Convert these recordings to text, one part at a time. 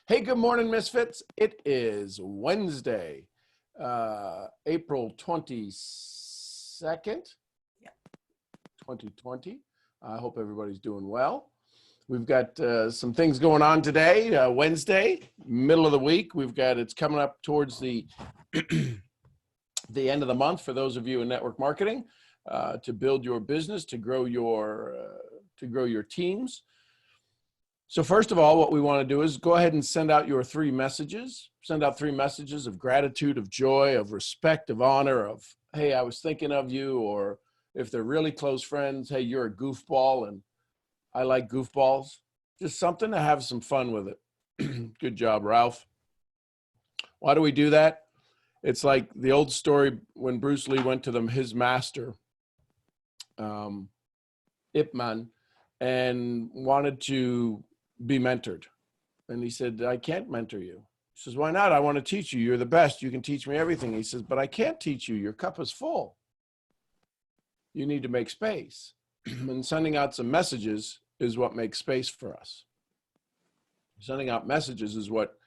Hey, good morning, Misfits. It is Wednesday, April 22nd, 2020. I hope everybody's doing well. We've got some things going on today, Wednesday, middle of the week. It's coming up towards the the end of the month for those of you in network marketing, to build your business, to grow your teams. So first of all, what we want to do is go ahead and send out your three messages. Send out three messages of gratitude, of joy, of respect, of honor, of, hey, I was thinking of you, or if they're really close friends, hey, you're a goofball and I like goofballs. Just something to have some fun with it. Good job, Ralph. Why do we do that? It's like the old story when Bruce Lee went to his master, Ip Man, and wanted to be mentored. And he said, I can't mentor you. He says, why not? I want to teach you. You're the best. You can teach me everything. He says, but I can't teach you. Your cup is full. You need to make space. And sending out some messages is what makes space for us. Sending out messages is what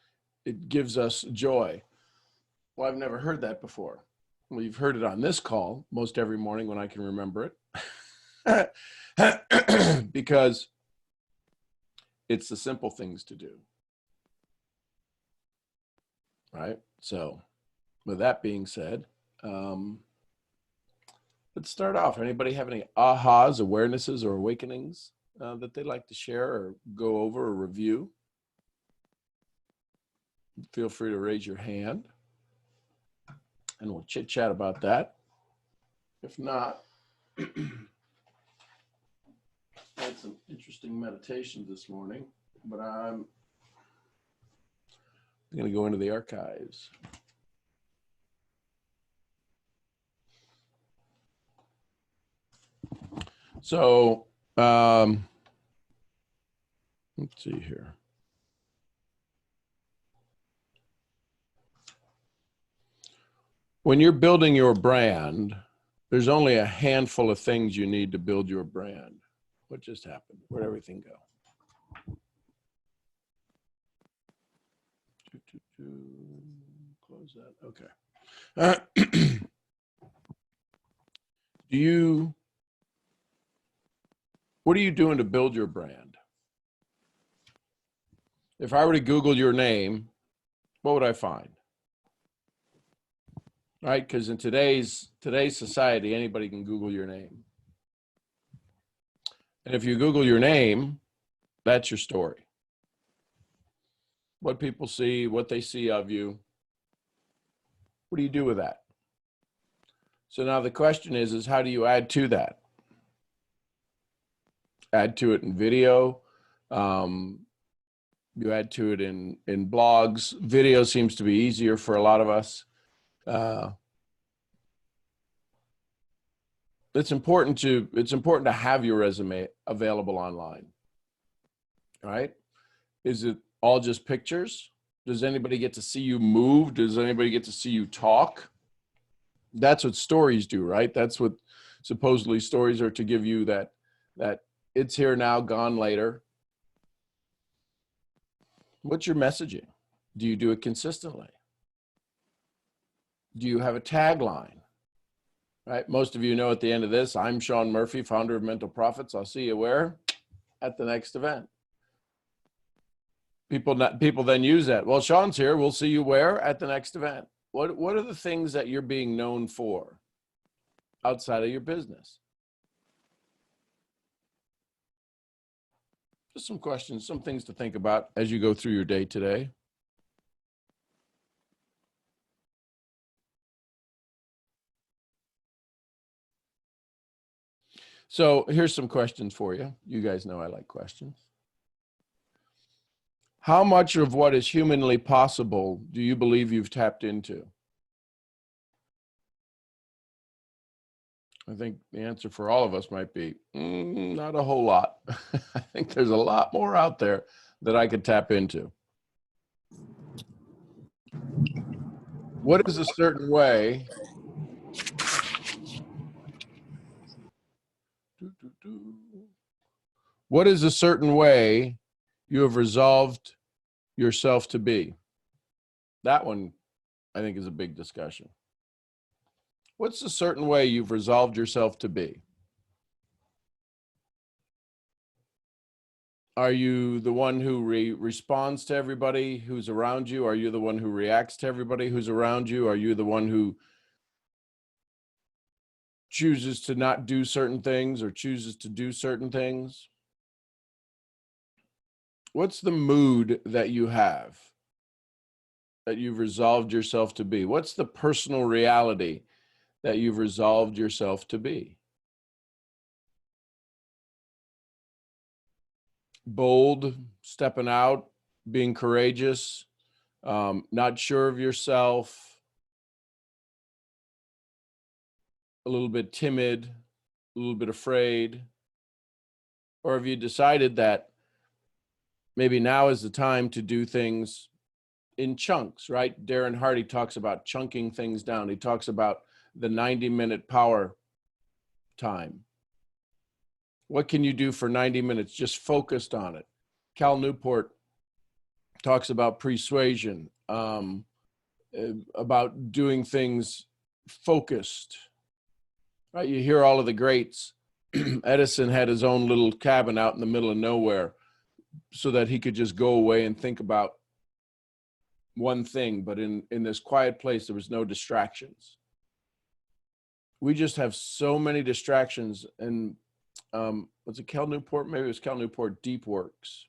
it gives us joy. Well, I've never heard that before. Well, you've heard it on this call most every morning when I can remember it. Because it's the simple things to do, right? So with that being said, let's start off. Anybody have any ahas, awarenesses, or awakenings that they'd like to share or go over or review? Feel free to raise your hand and we'll chit chat about that. If not, I had some interesting meditations this morning, but I'm going to go into the archives. So, let's see here. When you're building your brand, there's only a handful of things you need to build your brand. What just happened? Where'd everything go? Close that. Okay. What are you doing to build your brand? If I were to Google your name, what would I find? Right? Because in today's society, anybody can Google your name. And if you Google your name, that's your story. What people see, what they see of you. What do you do with that? So now the question is how do you add to that? Add to it in video. You add to it in blogs. Video seems to be easier for a lot of us. It's important to have your resume available online, right? Is it all just pictures? Does anybody get to see you move? Does anybody get to see you talk? That's what stories do, right? That's what supposedly stories are, to give you that it's here now, gone later. What's your messaging? Do you do it consistently? Do you have a tagline? Right? Most of you know at the end of this, I'm Sean Murphy, founder of Mental Profits. I'll see you where? At the next event. People then use that. Well, Sean's here. We'll see you where? At the next event. What are the things that you're being known for outside of your business? Just some questions, some things to think about as you go through your day today. So here's some questions for you. You guys know I like questions. How much of what is humanly possible do you believe you've tapped into? I think the answer for all of us might be not a whole lot. I think there's a lot more out there that I could tap into. What is a certain way? What is a certain way you have resolved yourself to be? That one, I think, is a big discussion. What's the certain way you've resolved yourself to be? Are you the one who responds to everybody who's around you? Are you the one who reacts to everybody who's around you? Are you the one who chooses to not do certain things or chooses to do certain things? What's the mood that you have that you've resolved yourself to be? What's the personal reality that you've resolved yourself to be? Bold, stepping out, being courageous, not sure of yourself, a little bit timid, a little bit afraid? Or have you decided that maybe now is the time to do things in chunks, right? Darren Hardy talks about chunking things down. He talks about the 90-minute power time. What can you do for 90 minutes? Just focused on it. Cal Newport talks about persuasion, about doing things focused, right? You hear all of the greats. Edison had his own little cabin out in the middle of nowhere so that he could just go away and think about one thing. But in this quiet place, there was no distractions. We just have so many distractions. And was it Cal Newport? Maybe it was Cal Newport, Deep Works.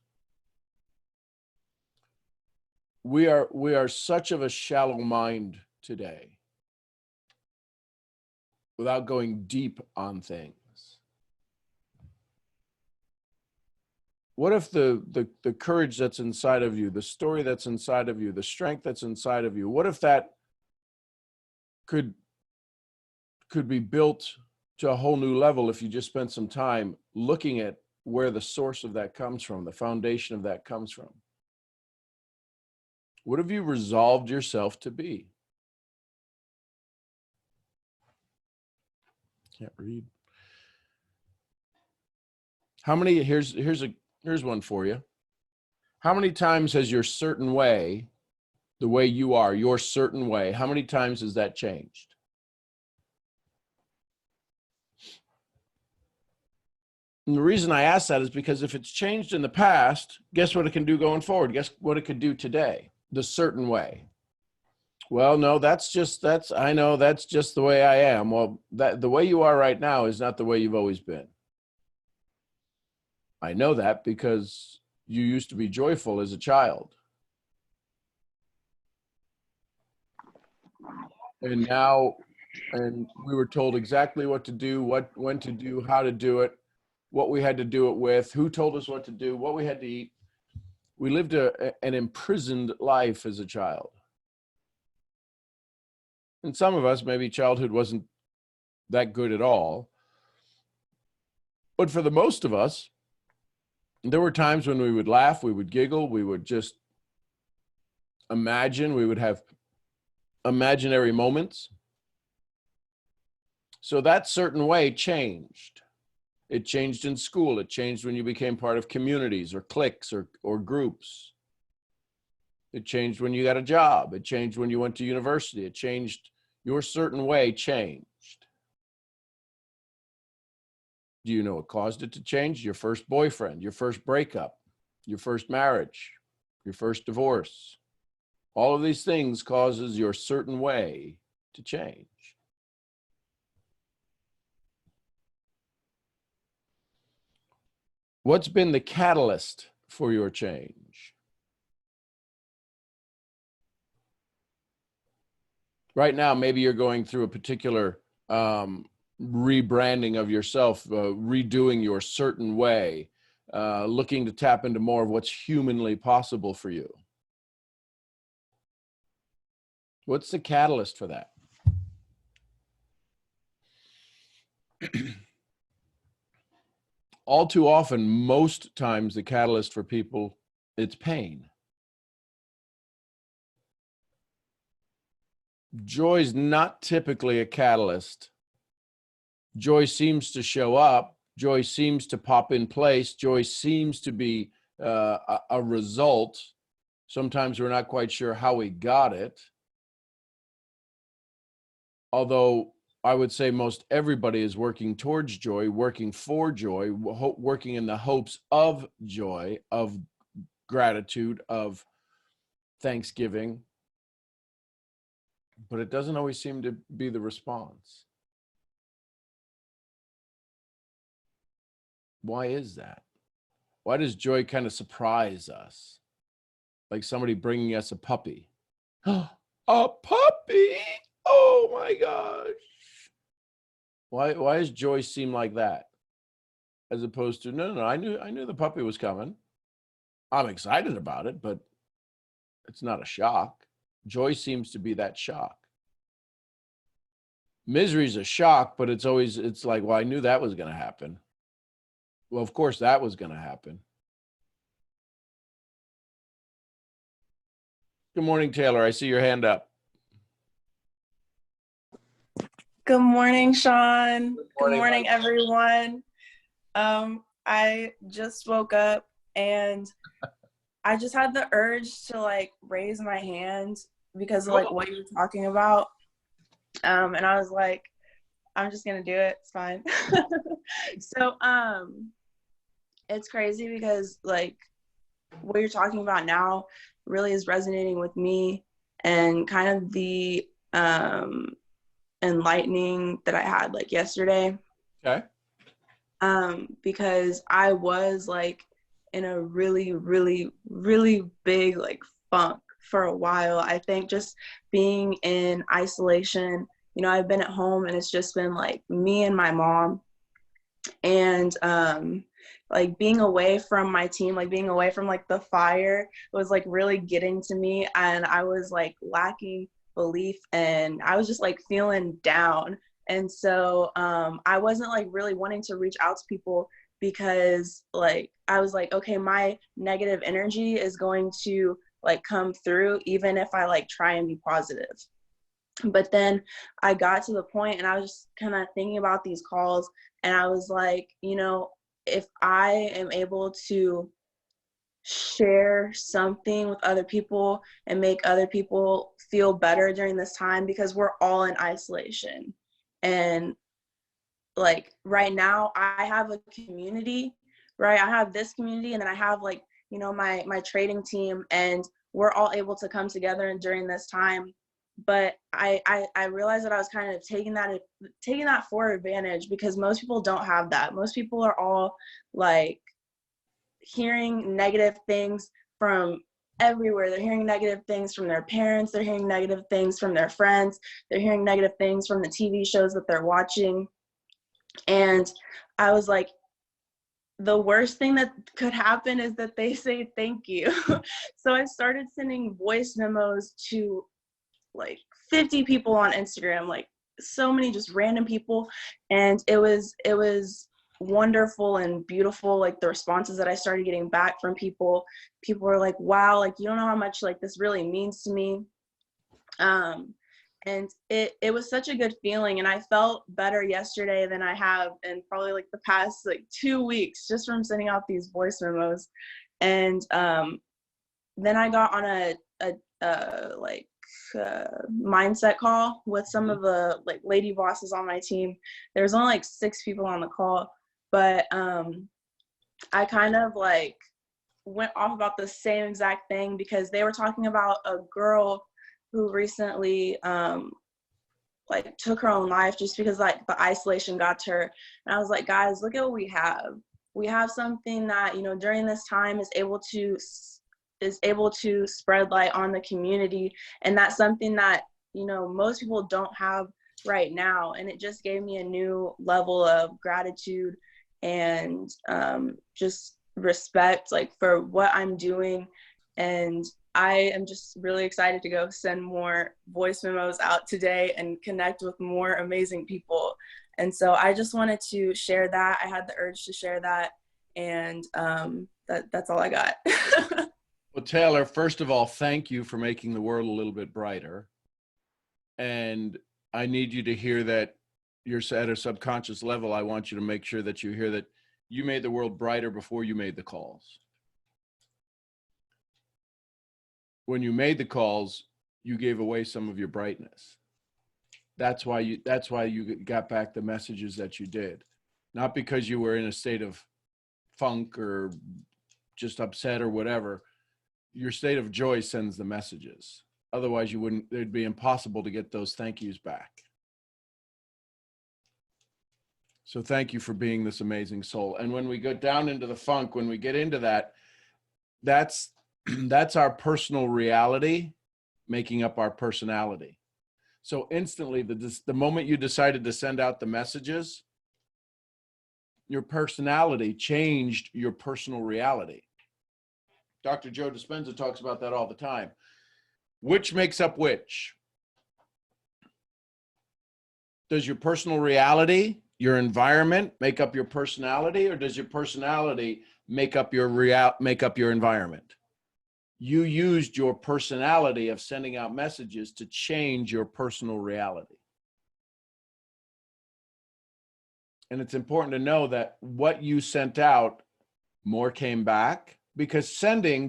We are such of a shallow mind today without going deep on things. What if the courage that's inside of you, the story that's inside of you, the strength that's inside of you, what if that could be built to a whole new level if you just spent some time looking at where the source of that comes from, the foundation of that comes from? What have you resolved yourself to be? Can't read. How many, here's one for you. How many times has your certain way, the way you are, your certain way, how many times has that changed? And the reason I ask that is because if it's changed in the past, guess what it can do going forward? Guess what it could do today? The certain way. Well, no, I know that's just the way I am. Well, the way you are right now is not the way you've always been. I know that because you used to be joyful as a child. And we were told exactly what to do, when to do, how to do it, what we had to do it with, who told us what to do, what we had to eat. We lived an imprisoned life as a child. And some of us, maybe childhood wasn't that good at all. But for the most of us, there were times when we would laugh, we would giggle, we would just imagine, we would have imaginary moments. So that certain way changed. It changed in school. It changed when you became part of communities or cliques or groups. It changed when you got a job. It changed when you went to university. It changed. Your certain way changed. Do you know what caused it to change? Your first boyfriend, your first breakup, your first marriage, your first divorce. All of these things causes your certain way to change. What's been the catalyst for your change? Right now, maybe you're going through a particular rebranding of yourself, redoing your certain way, looking to tap into more of what's humanly possible for you. What's the catalyst for that? All too often, most times, the catalyst for people, it's pain. Joy is not typically a catalyst. Joy seems to show up. Joy seems to pop in place. Joy seems to be a result Sometimes we're not quite sure how we got it. Although I would say most everybody is working towards joy, working for joy, working in the hopes of joy, of gratitude, of thanksgiving. But it doesn't always seem to be the response. Why is that? Why does joy kind of surprise us? Like somebody bringing us a puppy. A puppy? Oh my gosh. Why does joy seem like that? As opposed to, no, I knew the puppy was coming. I'm excited about it, but it's not a shock. Joy seems to be that shock. Misery is a shock, but it's like, well, I knew that was going to happen. Well, of course that was going to happen. Good morning, Taylor. I see your hand up. Good morning, Sean. Good morning, everyone. I just woke up and I just had the urge to like raise my hand because of like what you were talking about. And I was like, I'm just gonna do it. It's fine. So it's crazy because like what you're talking about now really is resonating with me, and kind of the enlightening that I had like yesterday. Okay. Because I was like in a really, really, really big like funk for a while. I think just being in isolation, you know, I've been at home and it's just been like me and my mom, and like being away from my team, like being away from like the fire was like really getting to me, and I was like lacking belief and I was just like feeling down. And so I wasn't like really wanting to reach out to people because like I was like, okay, my negative energy is going to like come through even if I like try and be positive. But then I got to the point and I was just kind of thinking about these calls, and I was like, you know, if I am able to share something with other people and make other people feel better during this time, because we're all in isolation. And like right now I have a community, right? I have this community, and then I have like, you know, my trading team, and we're all able to come together and during this time. But I realized that I was kind of taking that for advantage, because most people don't have that. Most people are all like hearing negative things from everywhere. They're hearing negative things from their parents. They're hearing negative things from their friends. They're hearing negative things from the TV shows that they're watching. And I was like, the worst thing that could happen is that they say thank you. So I started sending voice memos to like 50 people on Instagram, like so many just random people. And it was wonderful and beautiful, like the responses that I started getting back from people. People were like, wow, like you don't know how much like this really means to me. And it was such a good feeling, and I felt better yesterday than I have in probably like the past like 2 weeks, just from sending out these voice memos. And then I got on a mindset call with some of the like lady bosses on my team. There was only like 6 people on the call, but I kind of like went off about the same exact thing, because they were talking about a girl who recently like took her own life just because like the isolation got to her. And I was like, guys, look at what we have. We have something that, you know, during this time is able to spread light on the community, and that's something that, you know, most people don't have right now. And it just gave me a new level of gratitude and just respect like for what I'm doing. And I am just really excited to go send more voice memos out today and connect with more amazing people. And so I just wanted to share that. I had the urge to share that, and that's all I got. Well, Taylor, first of all, thank you for making the world a little bit brighter. And I need you to hear that you're at a subconscious level. I want you to make sure that you hear that you made the world brighter before you made the calls. when you made the calls, you gave away some of your brightness. That's why you got back the messages that you did. Not because you were in a state of funk or just upset or whatever. Your state of joy sends the messages. Otherwise, it'd be impossible to get those thank yous back. So thank you for being this amazing soul. And when we go down into the funk, when we get into that, that's our personal reality making up our personality. So instantly, the moment you decided to send out the messages, your personality changed your personal reality. Dr. Joe Dispenza talks about that all the time. Which makes up which? Does your personal reality, your environment, make up your personality, or does your personality make up your environment? You used your personality of sending out messages to change your personal reality. And it's important to know that what you sent out, more came back, because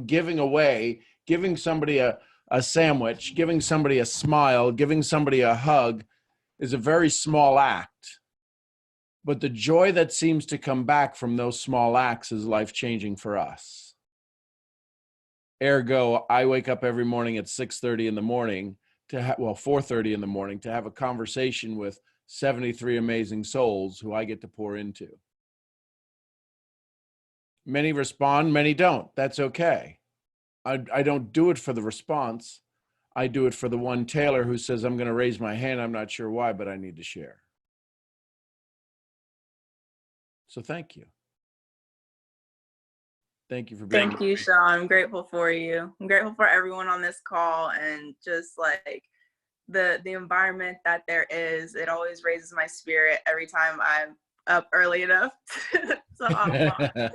giving away, giving somebody a sandwich, giving somebody a smile, giving somebody a hug is a very small act. But the joy that seems to come back from those small acts is life-changing for us. Ergo, I wake up every morning at 6:30 in the morning 4:30 in the morning to have a conversation with 73 amazing souls who I get to pour into. Many respond, many don't. That's okay. I don't do it for the response. I do it for the one Taylor who says, I'm going to raise my hand. I'm not sure why, but I need to share. So thank you. Thank you for being. Thank you, Sean. I'm grateful for you. I'm grateful for everyone on this call, and just like the environment that there is. It always raises my spirit every time I'm up early enough to hop on.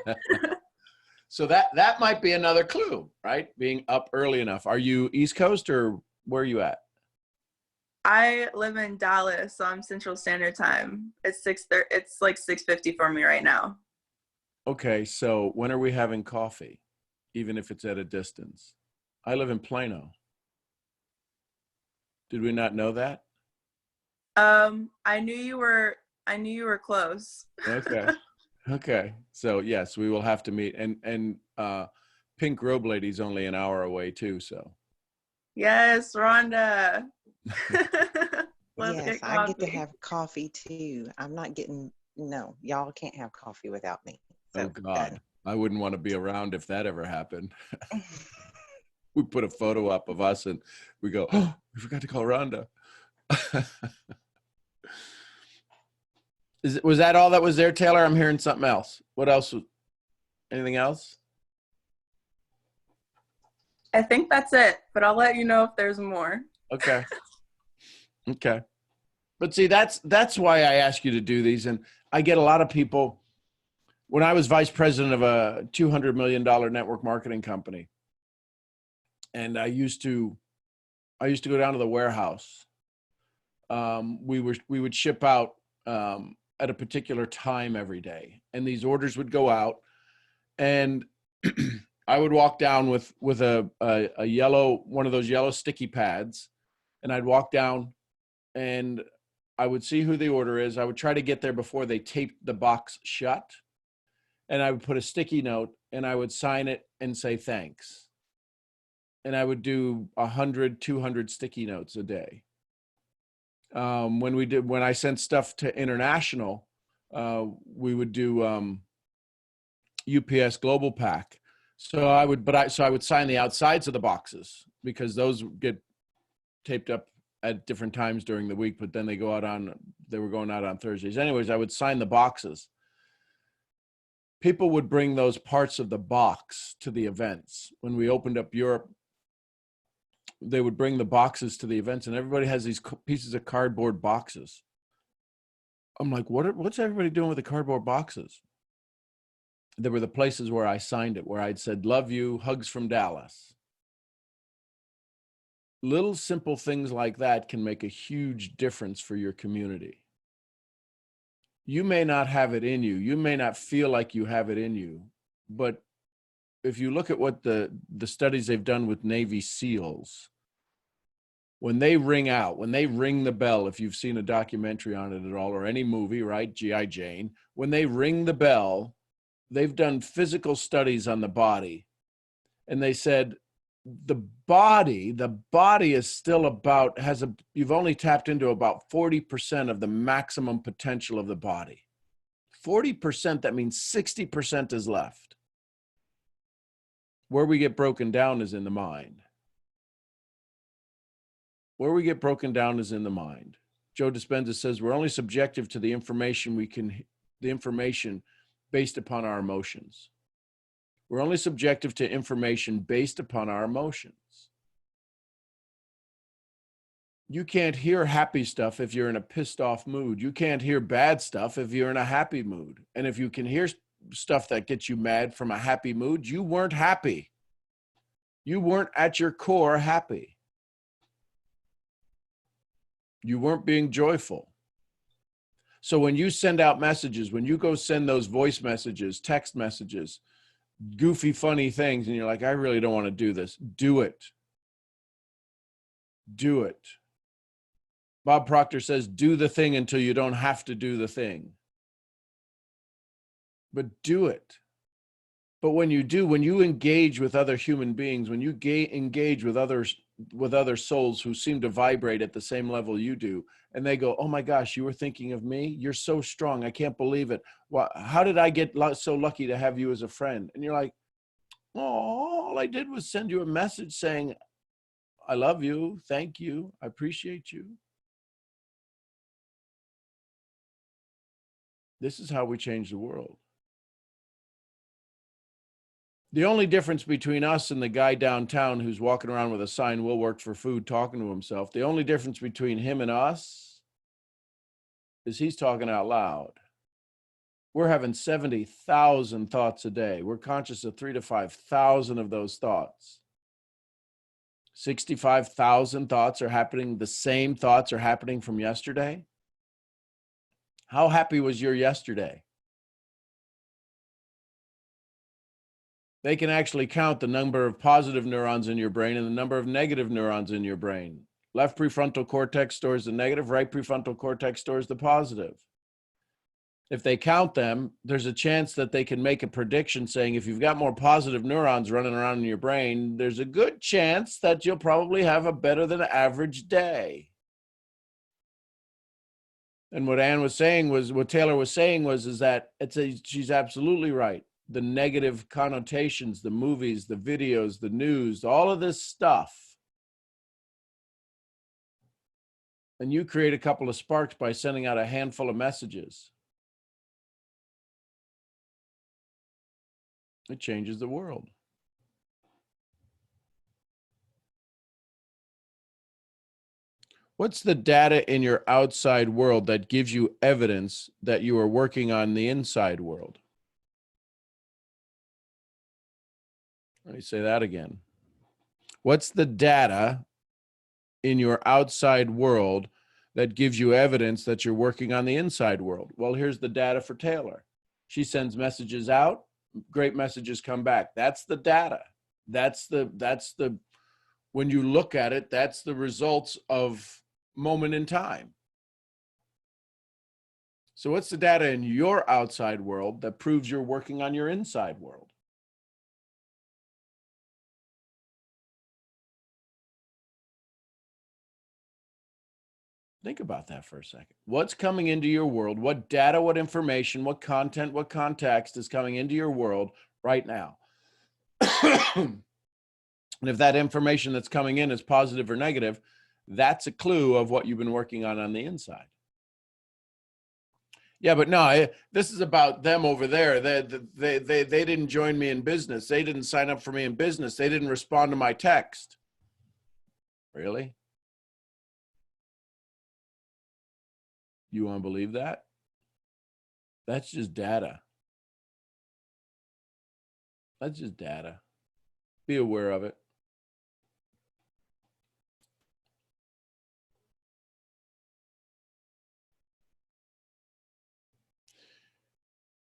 So that might be another clue, right? Being up early enough. Are you East Coast or where are you at? I live in Dallas, so I'm Central Standard Time. It's 6:30. It's like 6:50 for me right now. Okay, so when are we having coffee, even if it's at a distance? I live in Plano. Did we not know that? I knew you were close. Okay. Okay. So yes, we will have to meet. And Pink Robe Lady's only an hour away too, so. Yes, Ronda. Yes, I get to have coffee too. I'm not getting, no, y'all can't have coffee without me. So, oh God, I wouldn't want to be around if that ever happened. We put a photo up of us and we go, oh, we forgot to call Rhonda. Was that all that was there, Taylor? I'm hearing something else. What else? Anything else? I think that's it, but I'll let you know if there's more. Okay. Okay. But see, that's why I ask you to do these. And I get a lot of people. When I was vice president of a $200 million network marketing company, and I used to go down to the warehouse. We would ship out at a particular time every day, and these orders would go out, and I would walk down with a yellow, one of those yellow sticky pads, and I'd walk down, and I would see who the order is. I would try to get there before they taped the box shut, and I would put a sticky note, and I would sign it and say thanks. And I would do 100, 200 sticky notes a day. When I sent stuff to international, we would do UPS Global Pack. So I would sign the outsides of the boxes because those get taped up at different times during the week, but then they were going out on Thursdays. Anyways, I would sign the boxes. People would bring those parts of the box to the events. When we opened up Europe, they would bring the boxes to the events, and everybody has these pieces of cardboard boxes. I'm like, what's everybody doing with the cardboard boxes? There were the places where I signed it, where I'd said, love you, hugs from Dallas. Little simple things like that can make a huge difference for your community. You may not have it in you. You may not feel like you have it in you, but if you look at what the studies they've done with Navy SEALs, when they ring out, when they ring the bell, if you've seen a documentary on it at all, or any movie, right? G.I. Jane, when they ring the bell, they've done physical studies on the body. And they said the body is still about, you've only tapped into about 40% of the maximum potential of the body. 40%, that means 60% is left. Where we get broken down is in the mind. Where we get broken down is in the mind. Joe Dispenza says we're only subjective to the information based upon our emotions. We're only subjective to information based upon our emotions. You can't hear happy stuff if you're in a pissed off mood. You can't hear bad stuff if you're in a happy mood. And if you can hear stuff that gets you mad from a happy mood, you weren't happy. You weren't at your core happy. You weren't being joyful. So when you send out messages, when you go send those voice messages, text messages, goofy, funny things, and you're like, I really don't want to do this, do it. Do it. Bob Proctor says, do the thing until you don't have to do the thing. But do it. But when you do, when you engage with other human beings, when you engage with other souls who seem to vibrate at the same level you do, and they go, oh my gosh, you were thinking of me? You're so strong. I can't believe it. Well, how did I get so lucky to have you as a friend? And you're like, oh, all I did was send you a message saying, I love you. Thank you. I appreciate you. This is how we change the world. The only difference between us and the guy downtown who's walking around with a sign, "We'll work for food," talking to himself, the only difference between him and us is he's talking out loud. We're having 70,000 thoughts a day. We're conscious of 3,000 to 5,000 of those thoughts. 65,000 thoughts are happening. The same thoughts are happening from yesterday. How happy was your yesterday? They can actually count the number of positive neurons in your brain and the number of negative neurons in your brain. Left prefrontal cortex stores the negative, right prefrontal cortex stores the positive. If they count them, there's a chance that they can make a prediction saying if you've got more positive neurons running around in your brain, there's a good chance that you'll probably have a better than average day. And what Taylor was saying was that she's absolutely right. The negative connotations, the movies, the videos, the news, all of this stuff. And you create a couple of sparks by sending out a handful of messages. It changes the world. What's the data in your outside world that gives you evidence that you are working on the inside world? Let me say that again. What's the data in your outside world that gives you evidence that you're working on the inside world? Well, here's the data for Taylor. She sends messages out, great messages come back. That's the data. That's the when you look at it, that's the results of moment in time. So what's the data in your outside world that proves you're working on your inside world? Think about that for a second. What's coming into your world? What data, what information, what content, what context is coming into your world right now? And if that information that's coming in is positive or negative, that's a clue of what you've been working on the inside. Yeah, but no, this is about them over there. They didn't join me in business. They didn't sign up for me in business. They didn't respond to my text. Really? You want to believe that? That's just data. That's just data. Be aware of it.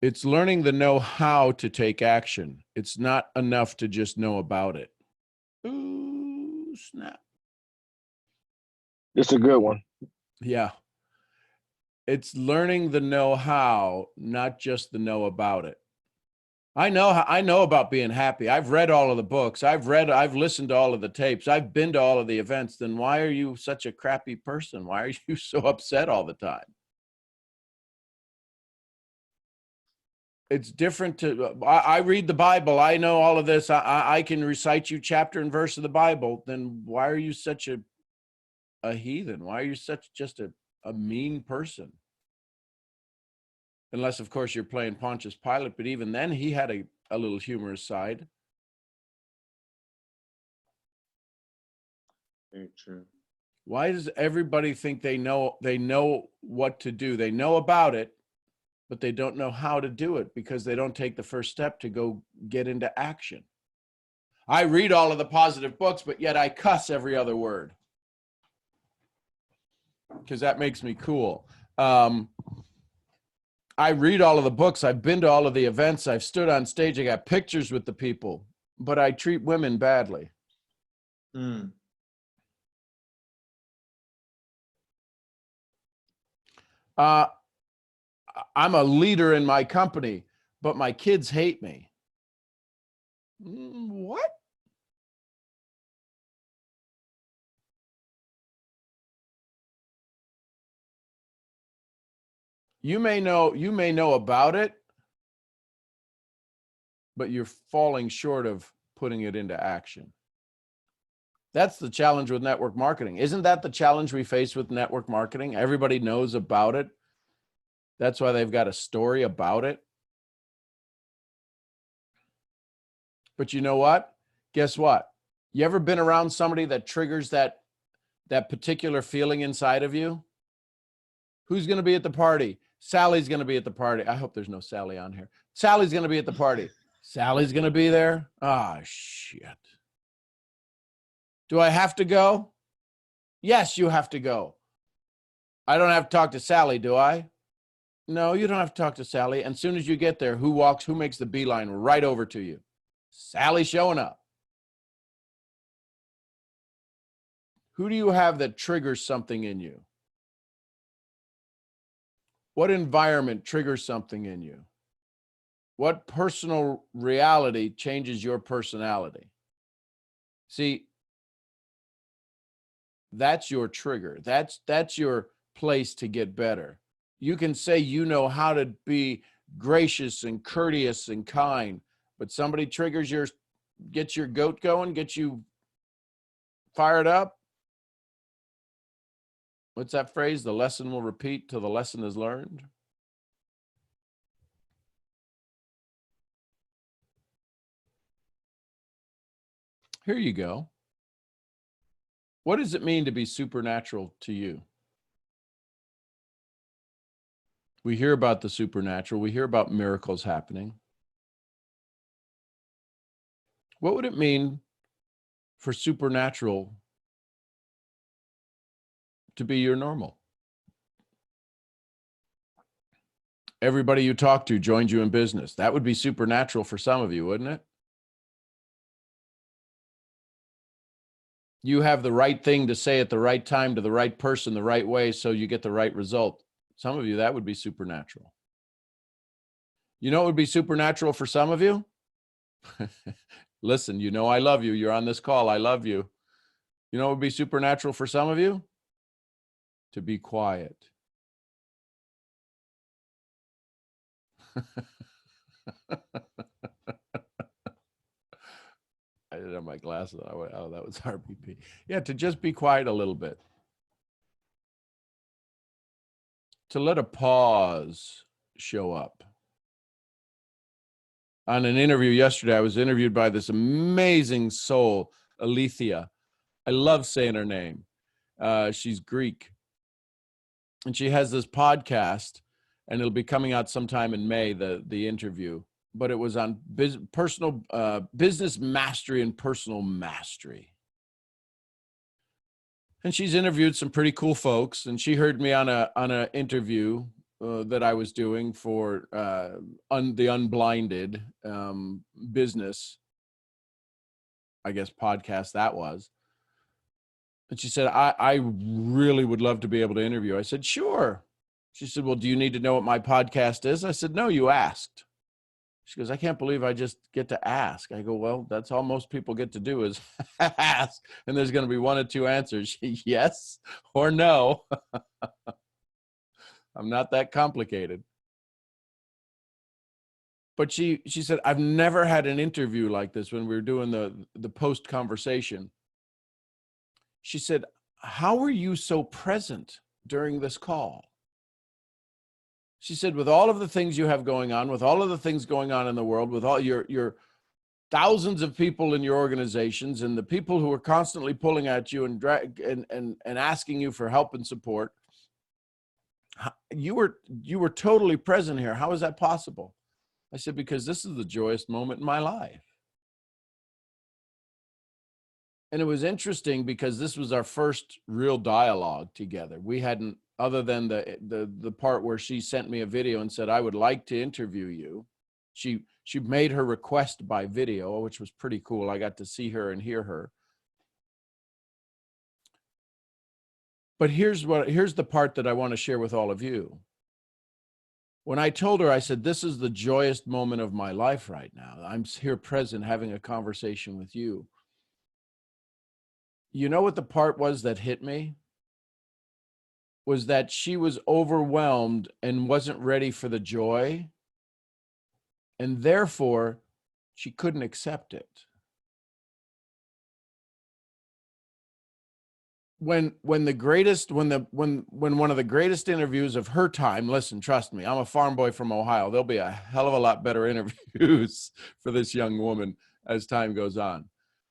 It's learning the know-how to take action. It's not enough to just know about it. Ooh, snap. It's a good one. Yeah. It's learning the know-how, not just the know about it. I know about being happy. I've read all of the books. I've listened to all of the tapes. I've been to all of the events. Then why are you such a crappy person? Why are you so upset all the time? It's different to, I read the Bible. I know all of this. I can recite you chapter and verse of the Bible. Then why are you such a heathen? Why are you just a mean person? Unless, of course, you're playing Pontius Pilate, but even then he had a little humorous side. Very true. Why does everybody think they know what to do? They know about it, but they don't know how to do it because they don't take the first step to go get into action. I read all of the positive books, but yet I cuss every other word because that makes me cool. I read all of the books. I've been to all of the events. I've stood on stage. I got pictures with the people, but I treat women badly. Mm. I'm a leader in my company, but my kids hate me. What? You may know about it, but you're falling short of putting it into action. That's the challenge with network marketing. Isn't that the challenge we face with network marketing? Everybody knows about it. That's why they've got a story about it. But you know what? Guess what? You ever been around somebody that triggers that particular feeling inside of you? Who's going to be at the party? Sally's going to be at the party. I hope there's no Sally on here. Sally's going to be at the party. Sally's going to be there. Ah, shit. Do I have to go? Yes, you have to go. I don't have to talk to Sally, do I? No, you don't have to talk to Sally. And as soon as you get there, who makes the beeline right over to you? Sally showing up. Who do you have that triggers something in you? What environment triggers something in you? What personal reality changes your personality? See, that's your trigger. That's your place to get better. You can say you know how to be gracious and courteous and kind, but somebody gets your goat going, gets you fired up. What's that phrase? The lesson will repeat till the lesson is learned. Here you go. What does it mean to be supernatural to you? We hear about the supernatural. We hear about miracles happening. What would it mean for supernatural to be your normal? Everybody you talk to joins you in business. That would be supernatural for some of you, wouldn't it? You have the right thing to say at the right time to the right person the right way so you get the right result. Some of you, that would be supernatural. You know what would be supernatural for some of you? Listen, you know I love you. You're on this call. I love you. You know what would be supernatural for some of you? To be quiet. I didn't have my glasses on. I went, oh, that was RPP. Yeah, to just be quiet a little bit. To let a pause show up. On an interview yesterday, I was interviewed by this amazing soul, Alethea. I love saying her name. She's Greek. And she has this podcast, and it'll be coming out sometime in May, the interview. But it was on business mastery and personal mastery. And she's interviewed some pretty cool folks, and she heard me on a interview that I was doing for the Unblinded business, I guess, podcast that was. And she said, I really would love to be able to interview. I said, sure. She said, well, do you need to know what my podcast is? I said, no, you asked. She goes, I can't believe I just get to ask. I go, well, that's all most people get to do is ask. And there's going to be one or two answers, yes or no. I'm not that complicated. But she said, I've never had an interview like this when we were doing the post conversation. She said, how were you so present during this call? She said, with all of the things you have going on, with all of the things going on in the world, with all your thousands of people in your organizations and the people who are constantly pulling at you and asking you for help and support, you were totally present here. How is that possible? I said, because this is the joyous moment in my life. And it was interesting because this was our first real dialogue together. We hadn't, other than the part where she sent me a video and said, I would like to interview you. She made her request by video, which was pretty cool. I got to see her and hear her. But here's the part that I want to share with all of you. When I told her, I said, this is the joyous moment of my life right now. I'm here present having a conversation with you. You know what the part was that hit me? Was that she was overwhelmed and wasn't ready for the joy. And therefore, she couldn't accept it. When one of the greatest interviews of her time, listen, trust me, I'm a farm boy from Ohio. There'll be a hell of a lot better interviews for this young woman as time goes on.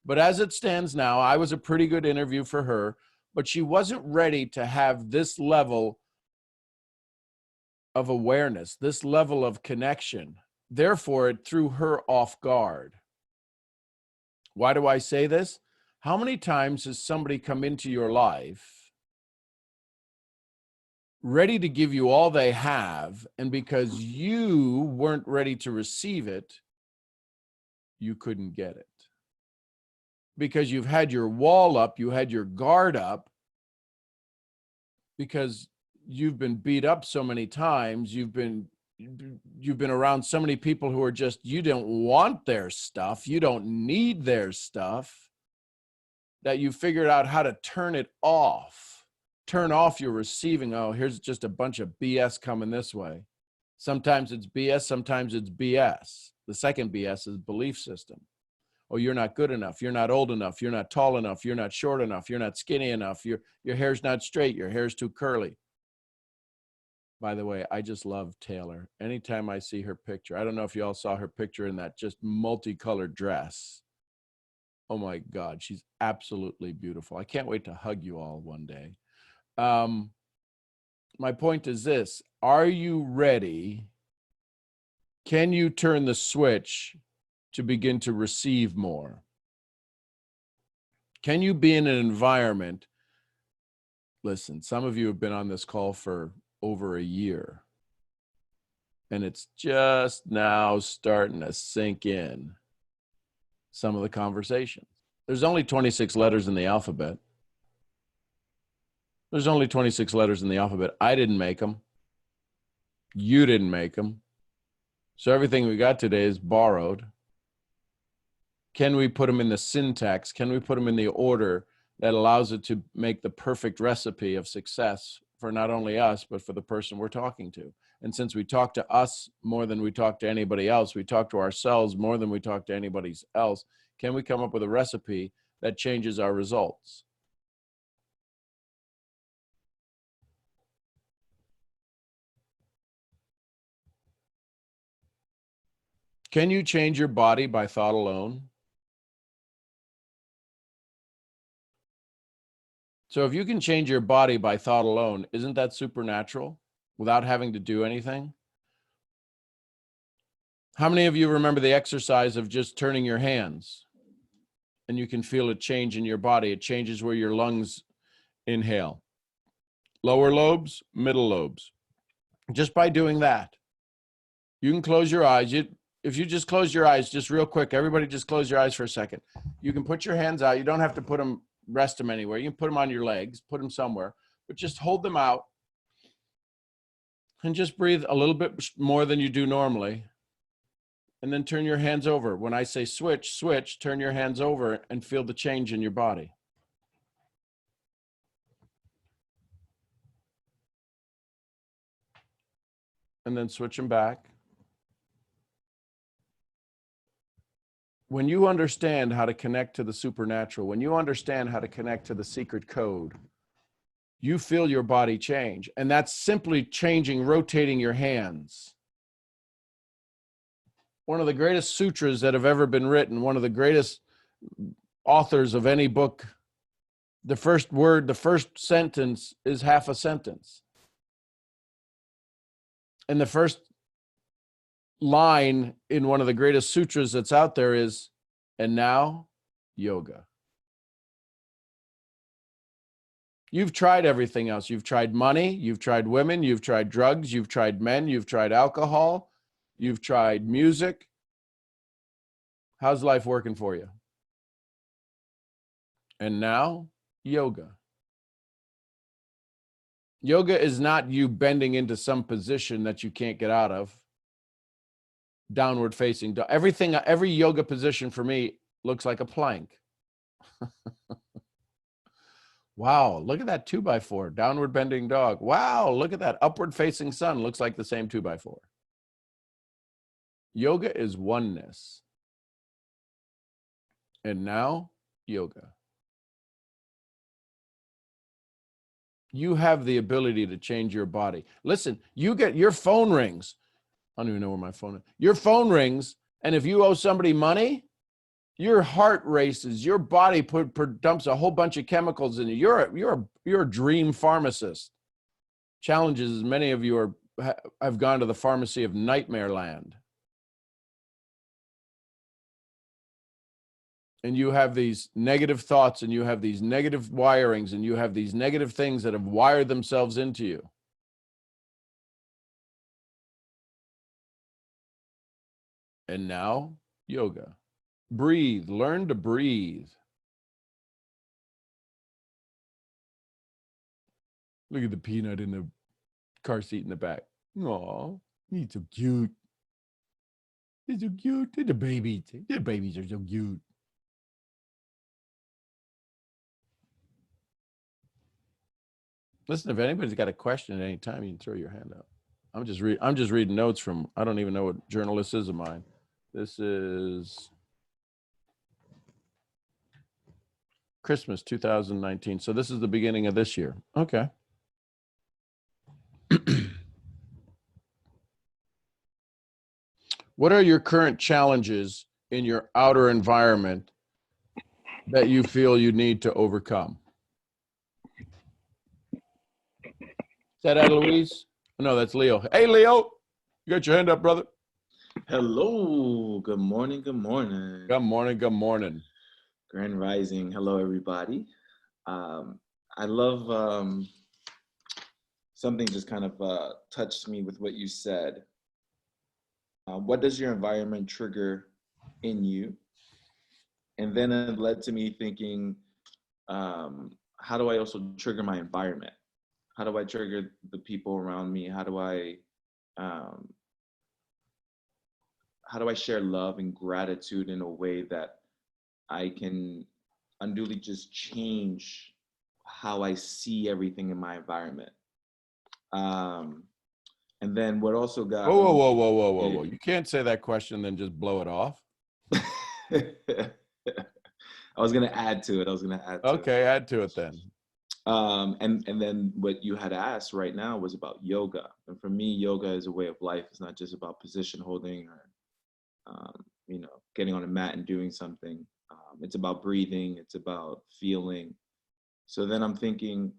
But as it stands now, I was a pretty good interview for her, but she wasn't ready to have this level of awareness, this level of connection. Therefore, it threw her off guard. Why do I say this? How many times has somebody come into your life ready to give you all they have, and because you weren't ready to receive it, you couldn't get it? Because you've had your wall up, you had your guard up, because you've been beat up so many times, you've been around so many people who are just, you don't want their stuff, you don't need their stuff, that you figured out how to turn it off. Turn off your receiving. Oh, here's just a bunch of BS coming this way. Sometimes it's BS, sometimes it's BS. The second BS is belief system. Oh, you're not good enough. You're not old enough. You're not tall enough. You're not short enough. You're not skinny enough. Your hair's not straight. Your hair's too curly. By the way, I just love Taylor. Anytime I see her picture, I don't know if you all saw her picture in that just multicolored dress. Oh my God, she's absolutely beautiful. I can't wait to hug you all one day. My point is this: are you ready? Can you turn the switch to begin to receive more? Can you be in an environment? Listen, some of you have been on this call for over a year, and it's just now starting to sink in some of the conversations. There's only 26 letters in the alphabet. There's only 26 letters in the alphabet. I didn't make them. You didn't make them. So everything we got today is borrowed. Can we put them in the syntax? Can we put them in the order that allows it to make the perfect recipe of success for not only us, but for the person we're talking to? And since we talk to us more than we talk to anybody else, we talk to ourselves more than we talk to anybody else, can we come up with a recipe that changes our results? Can you change your body by thought alone? So if you can change your body by thought alone, isn't that supernatural without having to do anything? How many of you remember the exercise of just turning your hands and you can feel a change in your body? It changes where your lungs inhale. Lower lobes, middle lobes. Just by doing that, you can close your eyes. If you just close your eyes, just real quick, everybody just close your eyes for a second. You can put your hands out. You don't have to rest them anywhere. You can put them on your legs, put them somewhere, but just hold them out and just breathe a little bit more than you do normally. And then turn your hands over. When I say switch, switch, turn your hands over and feel the change in your body. And then switch them back. When you understand how to connect to the supernatural, when you understand how to connect to the secret code, you feel your body change. And that's simply changing, rotating your hands. One of the greatest sutras that have ever been written, one of the greatest authors of any book, the first word, the first sentence is half a sentence. And the first line in one of the greatest sutras that's out there is, and now, yoga. You've tried everything else. You've tried money, you've tried women, you've tried drugs, you've tried men, you've tried alcohol, you've tried music. How's life working for you? And now, yoga. Yoga is not you bending into some position that you can't get out of. Downward facing. Every yoga position for me looks like a plank. Wow, look at that 2x4, downward bending dog. Wow, look at that upward facing sun, looks like the same 2x4. Yoga is oneness. And now, yoga. You have the ability to change your body. Listen, you get your phone rings. I don't even know where my phone is. Your phone rings, and if you owe somebody money, your heart races, your body dumps a whole bunch of chemicals in you. You're a dream pharmacist. Challenges is many of you have gone to the pharmacy of nightmare land. And you have these negative thoughts, and you have these negative wirings, and you have these negative things that have wired themselves into you. And now, yoga. Breathe. Learn to breathe. Look at the peanut in the car seat in the back. Aw, he's so cute. He's so cute. The babies. The babies are so cute. Listen, if anybody's got a question at any time, you can throw your hand up. I'm just reading notes from, I don't even know what journal this is of mine. This is Christmas 2019. So this is the beginning of this year. Okay. What are your current challenges in your outer environment that you feel you need to overcome? Is that Eloise? No, that's Leo. Hey, Leo, you got your hand up, brother? Hello. Good morning. Good morning. Good morning. Good morning. Grand Rising. Hello, everybody. I love something just kind of touched me with what you said. What does your environment trigger in you? And then it led to me thinking, how do I also trigger my environment? How do I trigger the people around me? How do I share love and gratitude in a way that I can unduly just change how I see everything in my environment? And then what also got Whoa. You can't say that question, then just blow it off. I was going to add to it. Okay, add to it then. And then what you had asked right now was about yoga. And for me, yoga is a way of life. It's not just about position holding or, getting on a mat and doing something. It's about breathing. It's about feeling. So then I'm thinking,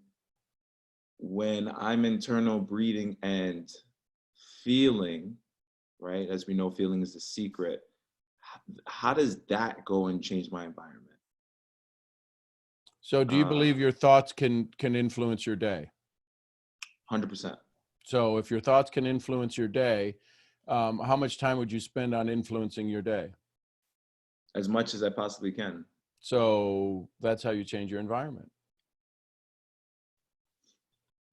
when I'm internal breathing and feeling, right? As we know, feeling is the secret. How does that go and change my environment? So do you believe your thoughts can influence your day? 100%. So if your thoughts can influence your day, how much time would you spend on influencing your day? As much as I possibly can. So that's how you change your environment.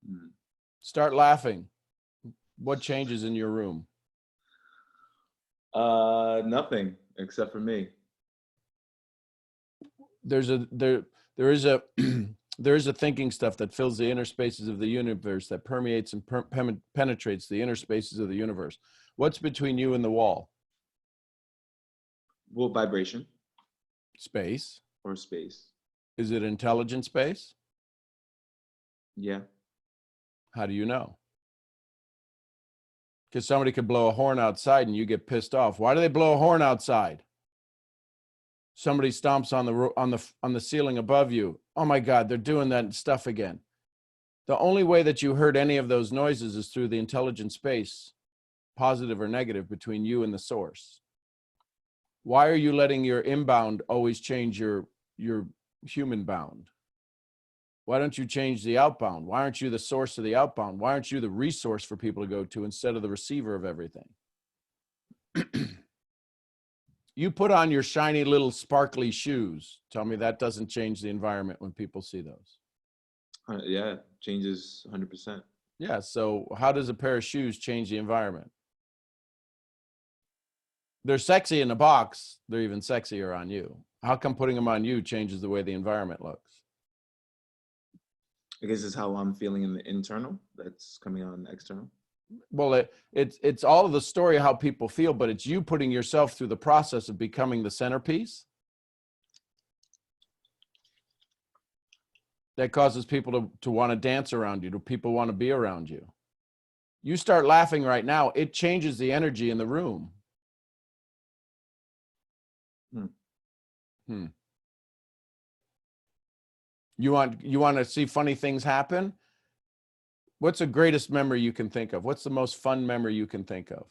Mm. Start laughing. What changes in your room? Nothing except for me. There is a there is a thinking stuff that fills the inner spaces of the universe, that permeates and penetrates the inner spaces of the universe. What's between you and the wall? Well, vibration Space. or space. Is it intelligent space? Yeah. How do you know? Because somebody could blow a horn outside and you get pissed off. Why do they blow a horn outside? Somebody stomps on the ceiling above you. Oh my God, they're doing that stuff again. The only way that you heard any of those noises is through the intelligent space, positive or negative, between you and the source. Why are you letting your inbound always change your human bound? Why don't you change the outbound? Why aren't you the source of the outbound? Why aren't you the resource for people to go to instead of the receiver of everything? You put on your shiny little sparkly shoes. Tell me that doesn't change the environment when people see those. Yeah, changes 100%. Yeah, so how does a pair of shoes change the environment? They're sexy in a box. They're even sexier on you. How come putting them on you changes the way the environment looks? I guess it's how I'm feeling in the internal that's coming out in the external. Well, it's all of the story of how people feel, but it's you putting yourself through the process of becoming the centerpiece that causes people to want to dance around you, people want to be around you. You start laughing right now, it changes the energy in the room. You want to see funny things happen? What's the greatest memory you can think of? What's the most fun memory you can think of?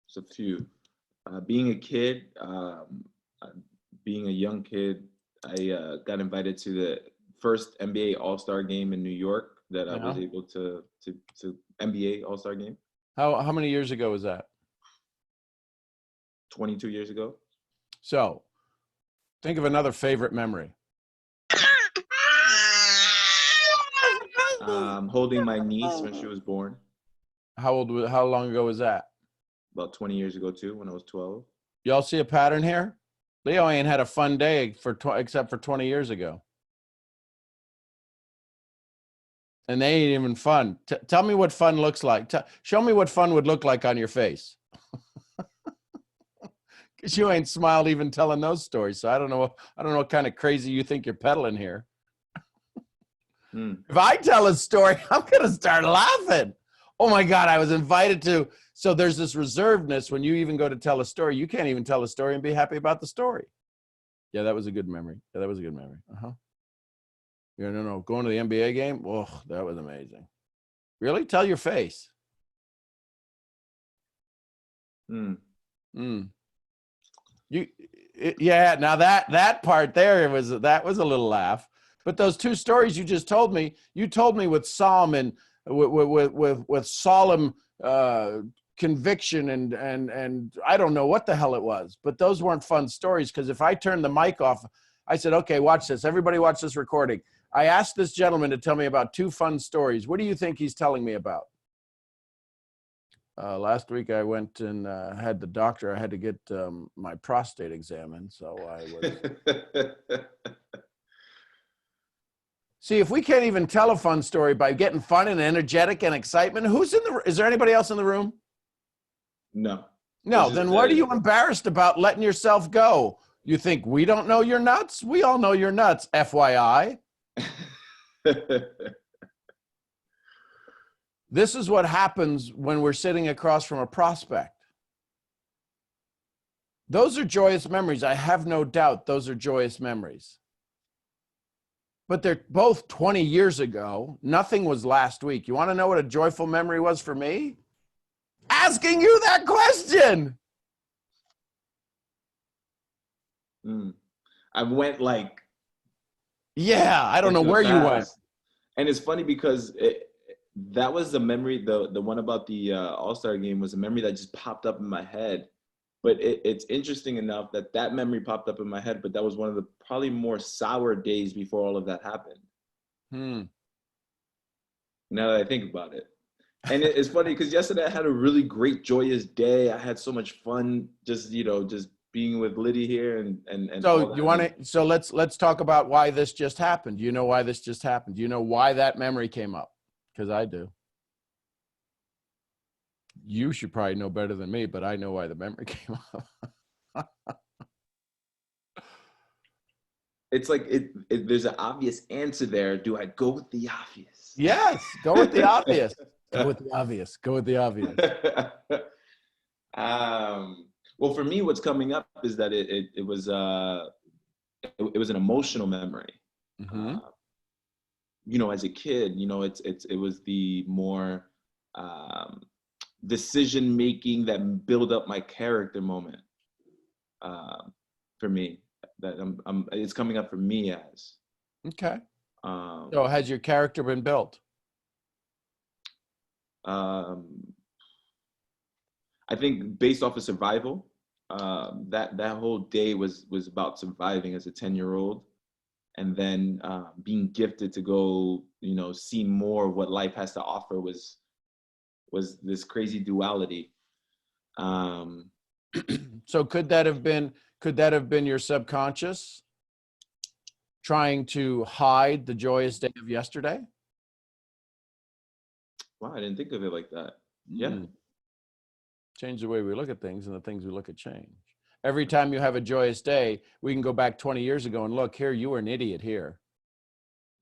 It's a few. Being a kid, being a young kid, I got invited to the first NBA All-Star game in New York that I was able to NBA All-Star game. How many years ago was that? 22 years ago. So think of another favorite memory. Holding my niece when she was born. How long ago was that? About 20 years ago too, when I was 12. Y'all see a pattern here? Leo ain't had a fun day except for 20 years ago. And they ain't even fun. Tell me what fun looks like. Show me what fun would look like on your face. Because you ain't smiled even telling those stories. So I don't know what kind of crazy you think you're peddling here. If I tell a story, I'm going to start laughing. Oh my God, I was invited to. So there's this reservedness when you even go to tell a story. You can't even tell a story and be happy about the story. Yeah, that was a good memory. Yeah, that was a good memory. Yeah, no. Going to the NBA game? Oh, that was amazing. Really? Tell your face. Yeah, now that part there was a little laugh. But those two stories you just told me, with psalm and with solemn conviction and I don't know what the hell it was, but those weren't fun stories, because if I turned the mic off, I said, okay, watch this. Everybody watch this recording. I asked this gentleman to tell me about two fun stories. What do you think he's telling me about? Last week I went and had the doctor. I had to get my prostate examined, so I was. See, if we can't even tell a fun story by getting fun and energetic and excitement, is there anybody else in the room? No. No, then what are you embarrassed about letting yourself go? You think we don't know you're nuts? We all know you're nuts, FYI. This is what happens when we're sitting across from a prospect. Those are joyous memories. I have no doubt those are joyous memories. But they're both 20 years ago. Nothing was last week. You want to know what a joyful memory was for me? Asking you that question. I went like Yeah, I don't know into the where you went. past. And it's funny because that was the memory, the one about the All-Star game was a memory that just popped up in my head. But it's interesting enough that that memory popped up in my head, but that was one of the probably more sour days before all of that happened. Now that I think about it. And it's funny because yesterday I had a really great, joyous day. I had so much fun just, just being with Liddy here and all So that. you want to? So let's talk about why this just happened. Do you know why this just happened? Do you know why that memory came up? Because I do. You should probably know better than me, but I know why the memory came up. It's like there's an obvious answer there. Do I go with the obvious? Yes, go with the obvious. Go with the obvious. Go with the obvious. Well, for me, what's coming up is that it was an emotional memory. Mm-hmm. As a kid, it was the more decision making that build up my character moment. For me, that it's coming up for me as. Okay. So has your character been built? I think based off of survival, that whole day was about surviving as a 10-year-old, and then being gifted to go, see more of what life has to offer was this crazy duality. So could that have been your subconscious trying to hide the joyous day of yesterday? Wow, I didn't think of it like that. Yeah. Change the way we look at things, and the things we look at change. Every time you have a joyous day, we can go back 20 years ago and look, here, you were an idiot here.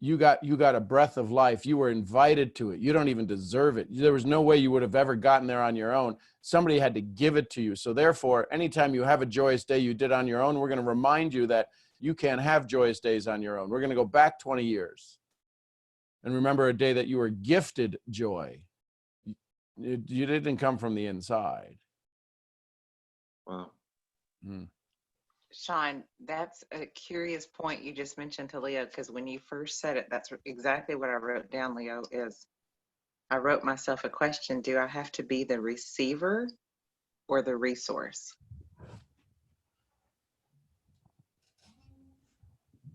You got a breath of life. You were invited to it. You don't even deserve it. There was no way you would have ever gotten there on your own. Somebody had to give it to you. So therefore, anytime you have a joyous day you did on your own, we're going to remind you that you can't have joyous days on your own. We're going to go back 20 years and remember a day that you were gifted joy. You didn't come from the inside. Wow. Sean, that's a curious point you just mentioned to Leo, because when you first said it, that's exactly what I wrote down, Leo, is I wrote myself a question. Do I have to be the receiver or the resource?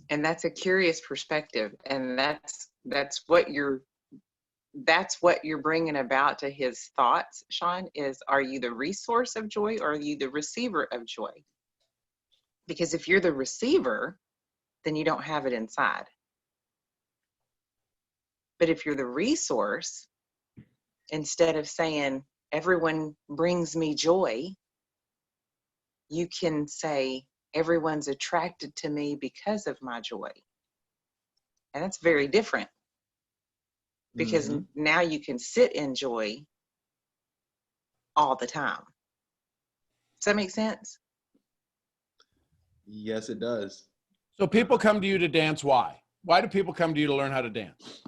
And that's a curious perspective. And that's what you're bringing about to his thoughts, Sean, is are you the resource of joy or are you the receiver of joy? Because if you're the receiver, then you don't have it inside. But if you're the resource, instead of saying everyone brings me joy, you can say everyone's attracted to me because of my joy. And that's very different. Because now you can sit in joy all the time. Does that make sense? Yes, it does. So people come to you to dance. Why? Why do people come to you to learn how to dance?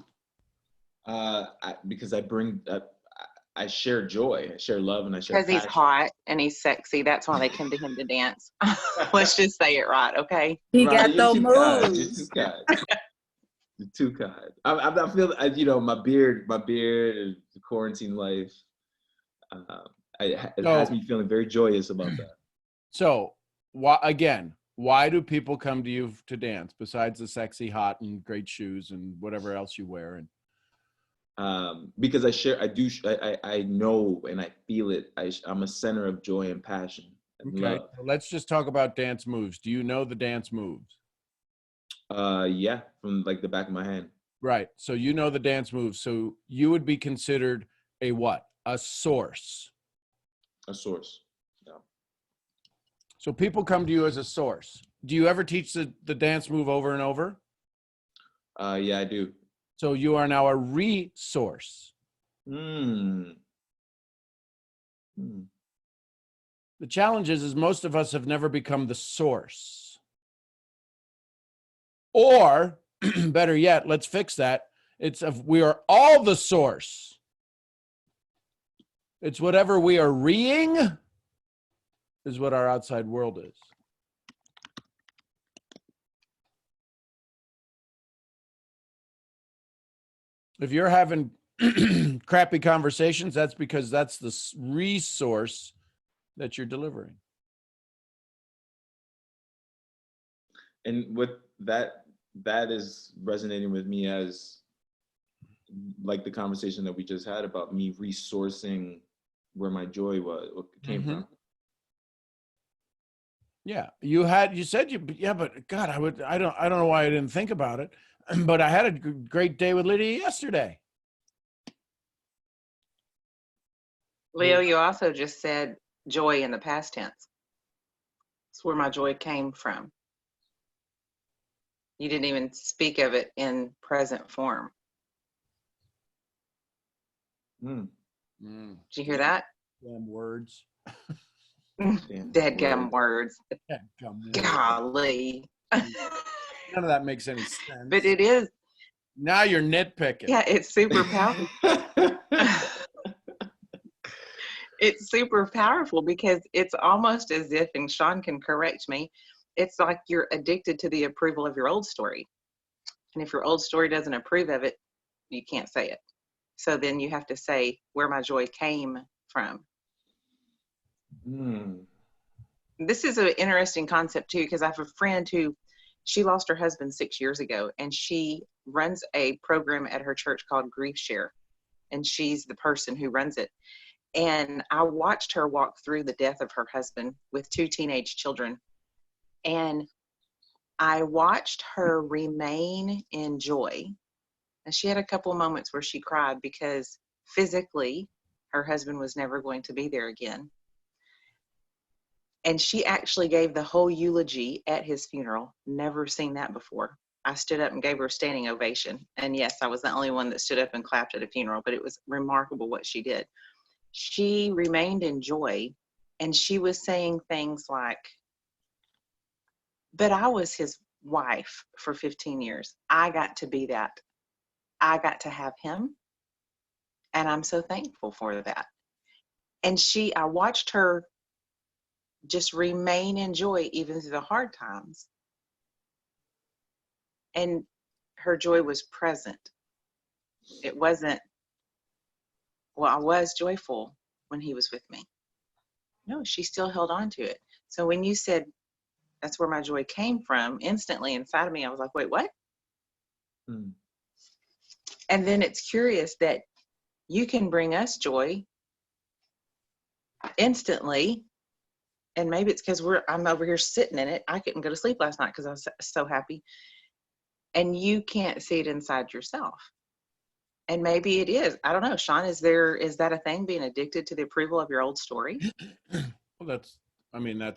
Because I share joy, I share love, and I share Because he's passion. hot and he's sexy. That's why they come to him to dance. Let's just say it right, okay? He Ronda, got you're those too kind. moves. You're too kind. You're too kind. I'm not feeling, my beard, and the quarantine life. It has me feeling very joyous about that. So why do people come to you to dance besides the sexy, hot, and great shoes and whatever else you wear? And Because I know and I feel it. I'm a center of joy and passion and okay, love. so let's just talk about dance moves. Do you know the dance moves? Yeah, from like the back of my hand. Right. So you know the dance moves. So you would be considered a what? A source. A source. Yeah. So people come to you as a source. Do you ever teach the dance move over and over? Yeah, I do. So you are now a resource. Hmm. The challenge is most of us have never become the source. Or better yet, let's fix that. We are all the source. It's whatever we are reing is what our outside world is. If you're having crappy conversations, that's because that's the resource that you're delivering. And with that, that is resonating with me as like the conversation that we just had about me resourcing where my joy came from. Yeah, you said yeah, but God, I don't know why I didn't think about it, but I had a great day with Lydia yesterday. Leo, you also just said joy in the past tense. It's where my joy came from. You didn't even speak of it in present form. Mm. Did you hear that? Damn words. Deadgum words. Dadgum words. Golly. None of that makes any sense. But it is. Now you're nitpicking. Yeah, it's super powerful. It's super powerful because it's almost as if, and Sean can correct me, it's like you're addicted to the approval of your old story. And if your old story doesn't approve of it, you can't say it. So then you have to say where my joy came from. This is an interesting concept too, because I have a friend who, she lost her husband 6 years ago, and she runs a program at her church called Grief Share, and she's the person who runs it. And I watched her walk through the death of her husband with 2 teenage children, and I watched her remain in joy. And she had a couple of moments where she cried because physically her husband was never going to be there again. And she actually gave the whole eulogy at his funeral. Never seen that before. I stood up and gave her a standing ovation. And yes, I was the only one that stood up and clapped at a funeral, but it was remarkable what she did. She remained in joy, and she was saying things like, but I was his wife for 15 years. I got to be that. I got to have him, and I'm so thankful for that. And I watched her just remain in joy even through the hard times. And her joy was present. It wasn't, well, I was joyful when he was with me. No, she still held on to it. So when you said, that's where my joy came from, instantly inside of me, I was like, wait, what? And then it's curious that you can bring us joy instantly. And maybe it's because I'm over here sitting in it. I couldn't go to sleep last night because I was so happy. And you can't see it inside yourself. And maybe it is. I don't know. Sean, is that a thing, being addicted to the approval of your old story? Well, that's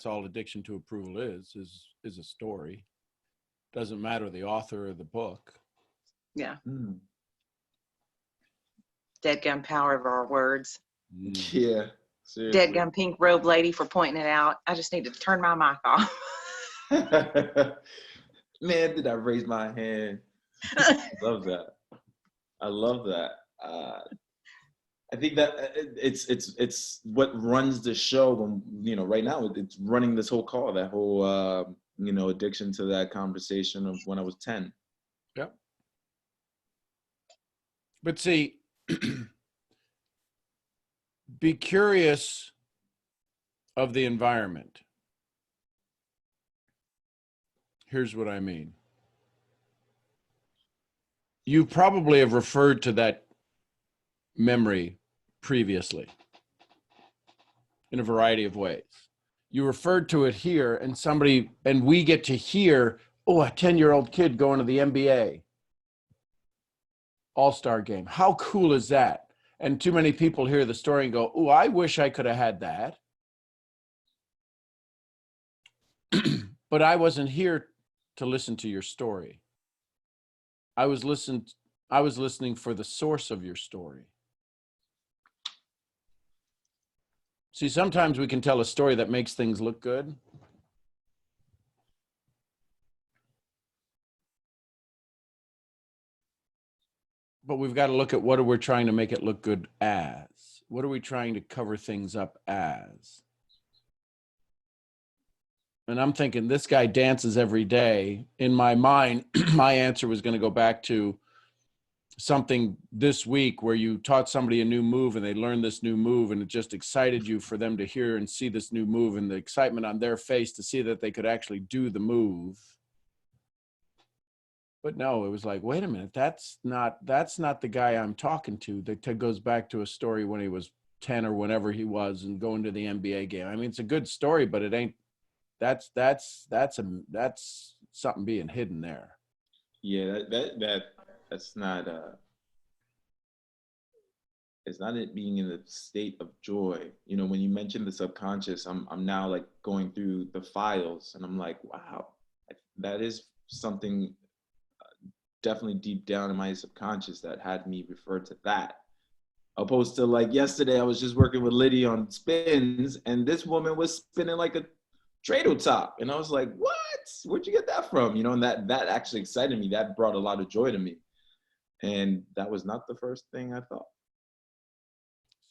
all addiction to approval is a story. Doesn't matter the author of the book. Yeah. Deadgum power of our words. Yeah. Seriously. Deadgum pink robe lady for pointing it out. I just need to turn my mic off. Man, did I raise my hand? I love that. I think that it's what runs the show when, right now it's running this whole call, that whole, addiction to that conversation of when I was 10. Yep. But see, be curious of the environment. Here's what I mean. You probably have referred to that memory previously in a variety of ways. You referred to it here, and we get to hear, oh, a 10-year-old kid going to the NBA All-Star game. How cool is that? And too many people hear the story and go, oh, I wish I could have had that. But I wasn't here to listen to your story. I was listening for the source of your story. See, sometimes we can tell a story that makes things look good. But we've got to look at what are we trying to make it look good as? What are we trying to cover things up as? And I'm thinking, this guy dances every day. In my mind, my answer was going to go back to something this week where you taught somebody a new move and they learned this new move and it just excited you for them to hear and see this new move and the excitement on their face to see that they could actually do the move. But no, it was like, wait a minute, that's not the guy I'm talking to. That goes back to a story when he was 10 or whenever he was and going to the NBA game. I mean, it's a good story, but it ain't, that's something being hidden there. Yeah, that's not it's not it being in a state of joy. You know, when you mentioned the subconscious, I'm now like going through the files and I'm like, wow, that is something definitely deep down in my subconscious that had me refer to that. Opposed to like yesterday, I was just working with Liddy on spins and this woman was spinning like a dreidel top. And I was like, what? Where'd you get that from? You know, and that actually excited me. That brought a lot of joy to me. And that was not the first thing I thought.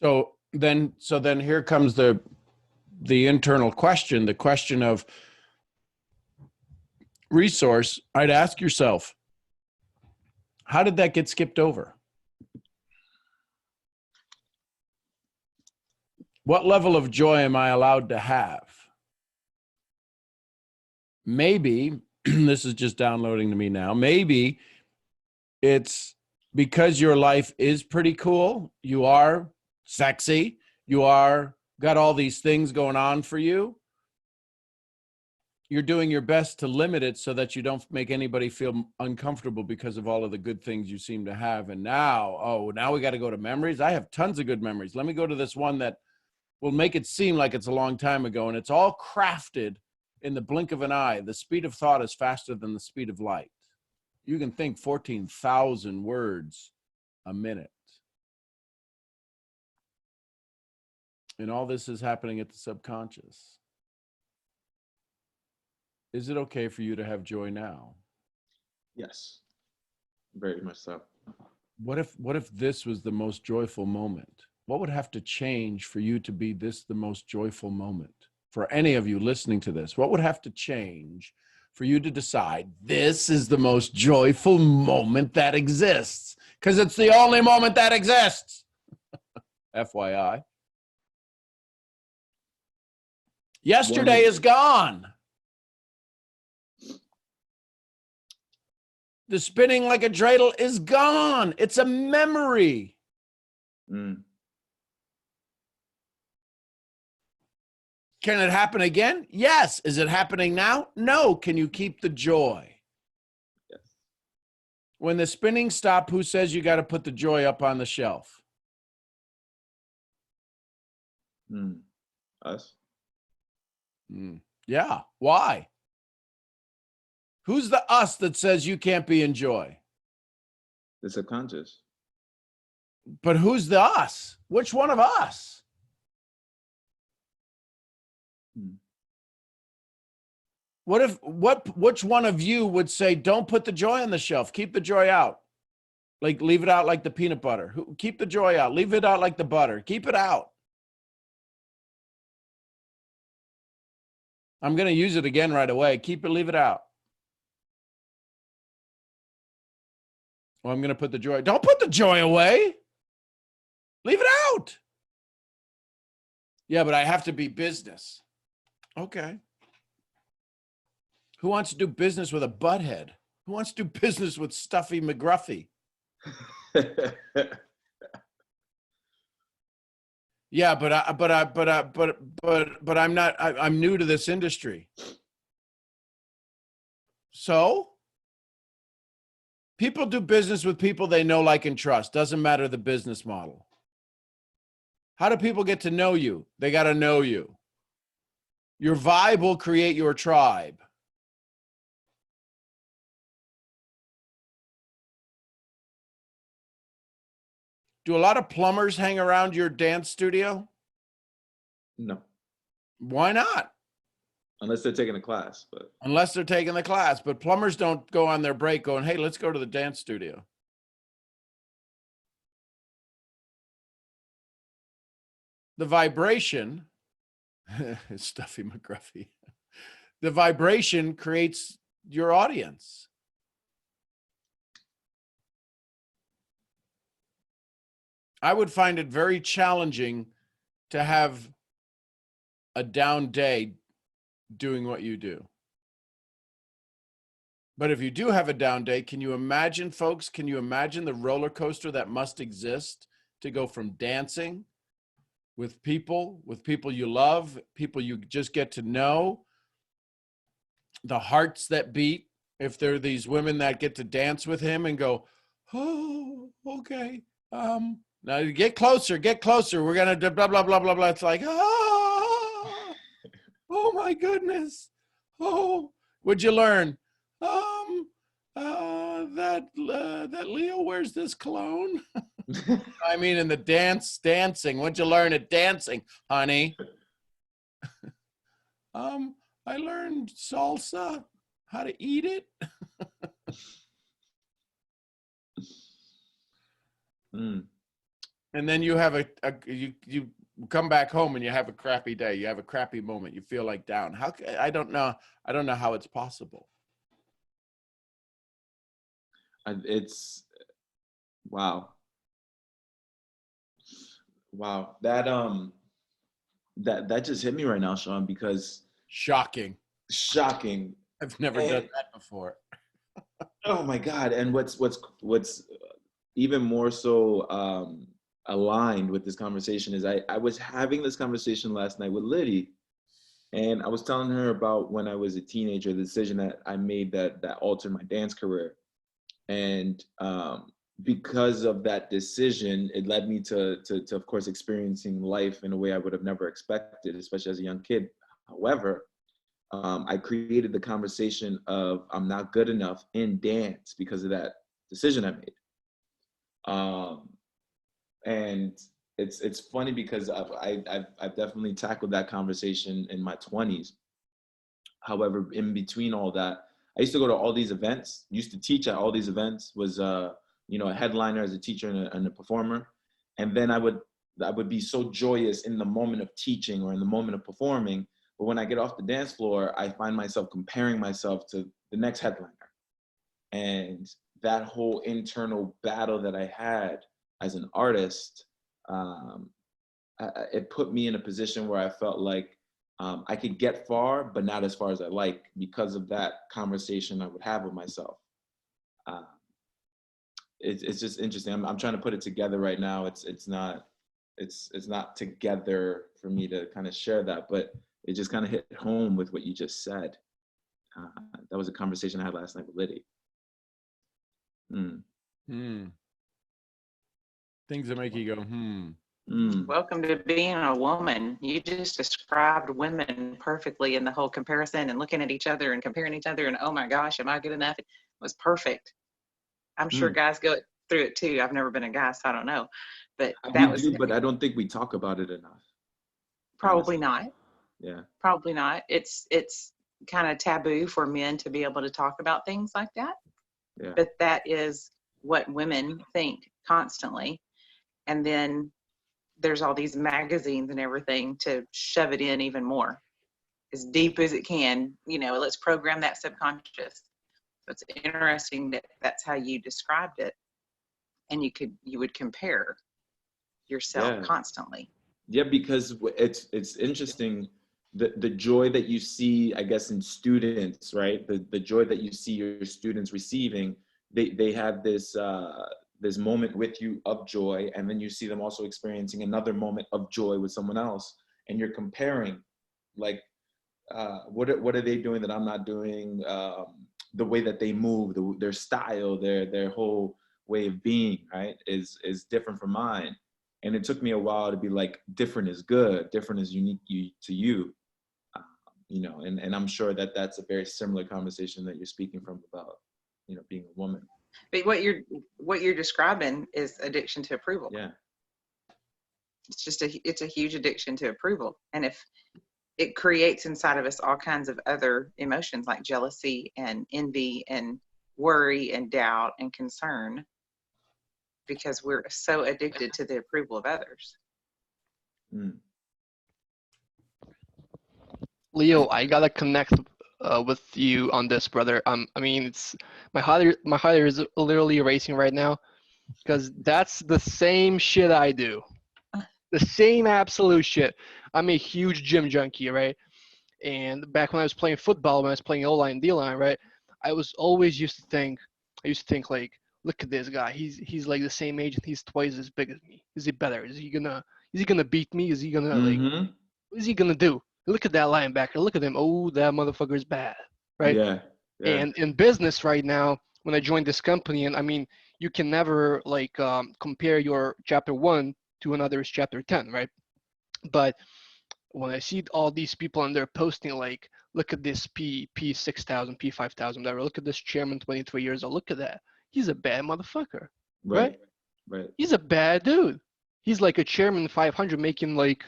So then here comes the internal question, the question of resource. I'd ask yourself, how did that get skipped over? What level of joy am I allowed to have? Maybe, this is just downloading to me now, maybe it's because your life is pretty cool. You are sexy. You are got all these things going on for you. You're doing your best to limit it so that you don't make anybody feel uncomfortable because of all of the good things you seem to have. And now we got to go to memories. I have tons of good memories. Let me go to this one that will make it seem like it's a long time ago. And it's all crafted in the blink of an eye. The speed of thought is faster than the speed of light. You can think 14,000 words a minute. And all this is happening at the subconscious. Is it okay for you to have joy now? Yes, very much so. What if this was the most joyful moment? What would have to change for you to be the most joyful moment? For any of you listening to this, what would have to change for you to decide this is the most joyful moment that exists? Because it's the only moment that exists. FYI. Yesterday is gone. The spinning like a dreidel is gone. It's a memory. Mm. Can it happen again? Yes. Is it happening now? No. Can you keep the joy? Yes. When the spinning stops, who says you got to put the joy up on the shelf? Us. Yeah. Why? Who's the us that says you can't be in joy? The subconscious. But who's the us? Which one of us? Which one of you would say, don't put the joy on the shelf, keep the joy out? Like, leave it out like the peanut butter. Keep the joy out. Leave it out like the butter. Keep it out. I'm going to use it again right away. Leave it out. Well, I'm going to put the joy. Don't put the joy away. Leave it out. Yeah, but I have to be business. Okay. Who wants to do business with a butthead? Who wants to do business with Stuffy McGruffy? Yeah, but I'm not. I'm new to this industry. So people do business with people they know, like, and trust. Doesn't matter the business model. How do people get to know you? They got to know you. Your vibe will create your tribe. Do a lot of plumbers hang around your dance studio? No. Why not? Unless they're taking a class, but Unless they're taking the class. But plumbers don't go on their break going, hey, let's go to the dance studio. The vibration, Stuffy McGruffy, the vibration creates your audience. I would find it very challenging to have a down day doing what you do. But if you do have a down day, can you imagine, folks, can you imagine the roller coaster that must exist to go from dancing with people you love, people you just get to know, the hearts that beat, if there are these women that get to dance with him and go, oh, okay. Now you get closer. We're going to blah, blah, blah, blah, blah. It's like, oh my goodness. Oh, what'd you learn? That Leo wears this cologne. I mean, in the dancing. What'd you learn at dancing, honey? I learned salsa, how to eat it. And then you have you come back home and you have a crappy day. You have a crappy moment. You feel like down. I don't know how it's possible. It's wow. That just hit me right now, Sean, because Shocking. I've never done that before. Oh my God. And what's even more so aligned with this conversation is I was having this conversation last night with Liddy, and I was telling her about when I was a teenager, the decision that I made that altered my dance career. And because of that decision, it led me to of course experiencing life in a way I would have never expected, especially as a young kid. However, I created the conversation of I'm not good enough in dance because of that decision I made. And it's funny because I've definitely tackled that conversation in my 20s. However, in between all that, I used to go to all these events, used to teach at all these events, was a headliner as a teacher and a performer. And then I would be so joyous in the moment of teaching or in the moment of performing. But when I get off the dance floor, I find myself comparing myself to the next headliner. And that whole internal battle that I had as an artist, it put me in a position where I felt like I could get far, but not as far as I like, because of that conversation I would have with myself. It's just interesting. I'm trying to put it together right now. It's not together for me to kind of share that, but it just kind of hit home with what you just said. That was a conversation I had last night with Liddy. Things that make you go, Welcome to being a woman. You just described women perfectly in the whole comparison and looking at each other and comparing each other and, oh my gosh, am I good enough? It was perfect. I'm sure guys go through it too. I've never been a guy, so I don't know. But but I don't think we talk about it enough. Probably not. Yeah. Probably not. It's kind of taboo for men to be able to talk about things like that. Yeah. But that is what women think constantly. And then there's all these magazines and everything to shove it in even more, as deep as it can. Let's program that subconscious. So it's interesting that that's how you described it, and you would compare yourself constantly. Yeah, because it's interesting, the joy that you see, I guess, in students, right? The joy that you see your students receiving, they have this moment with you of joy, and then you see them also experiencing another moment of joy with someone else, and you're comparing, like, what are they doing that I'm not doing? The way that they move, their style, their whole way of being, right, is different from mine. And it took me a while to be like, different is good, different is unique to you, and I'm sure that that's a very similar conversation that you're speaking from about, being a woman. But what you're describing is addiction to approval. Yeah. It's a huge addiction to approval. And if it creates inside of us all kinds of other emotions like jealousy and envy and worry and doubt and concern, because we're so addicted to the approval of others. Leo, I gotta connect with you on this, brother. I mean, it's my heart is literally racing right now. because that's the same shit I do. The same absolute shit. I'm a huge gym junkie, right? And back when I was playing football, when I was playing O-line, D-line, right? I was always I used to think like, look at this guy. He's like the same age and he's twice as big as me. Is he better? Is he gonna beat me? Is he gonna like, Mm-hmm. what is he gonna do? Look at that linebacker. Look at him. Oh, that motherfucker's bad, right? Yeah. Yeah. And in business right now, when I joined this company, and I mean, you can never like compare your chapter 1 to another's chapter 10, right? But when I see all these people and they're posting like, look at this P6000, P5000, whatever. Look at this chairman, 23 years old. Look at that. He's a bad motherfucker, right? Right. Right. He's a bad dude. He's like a chairman 500 making like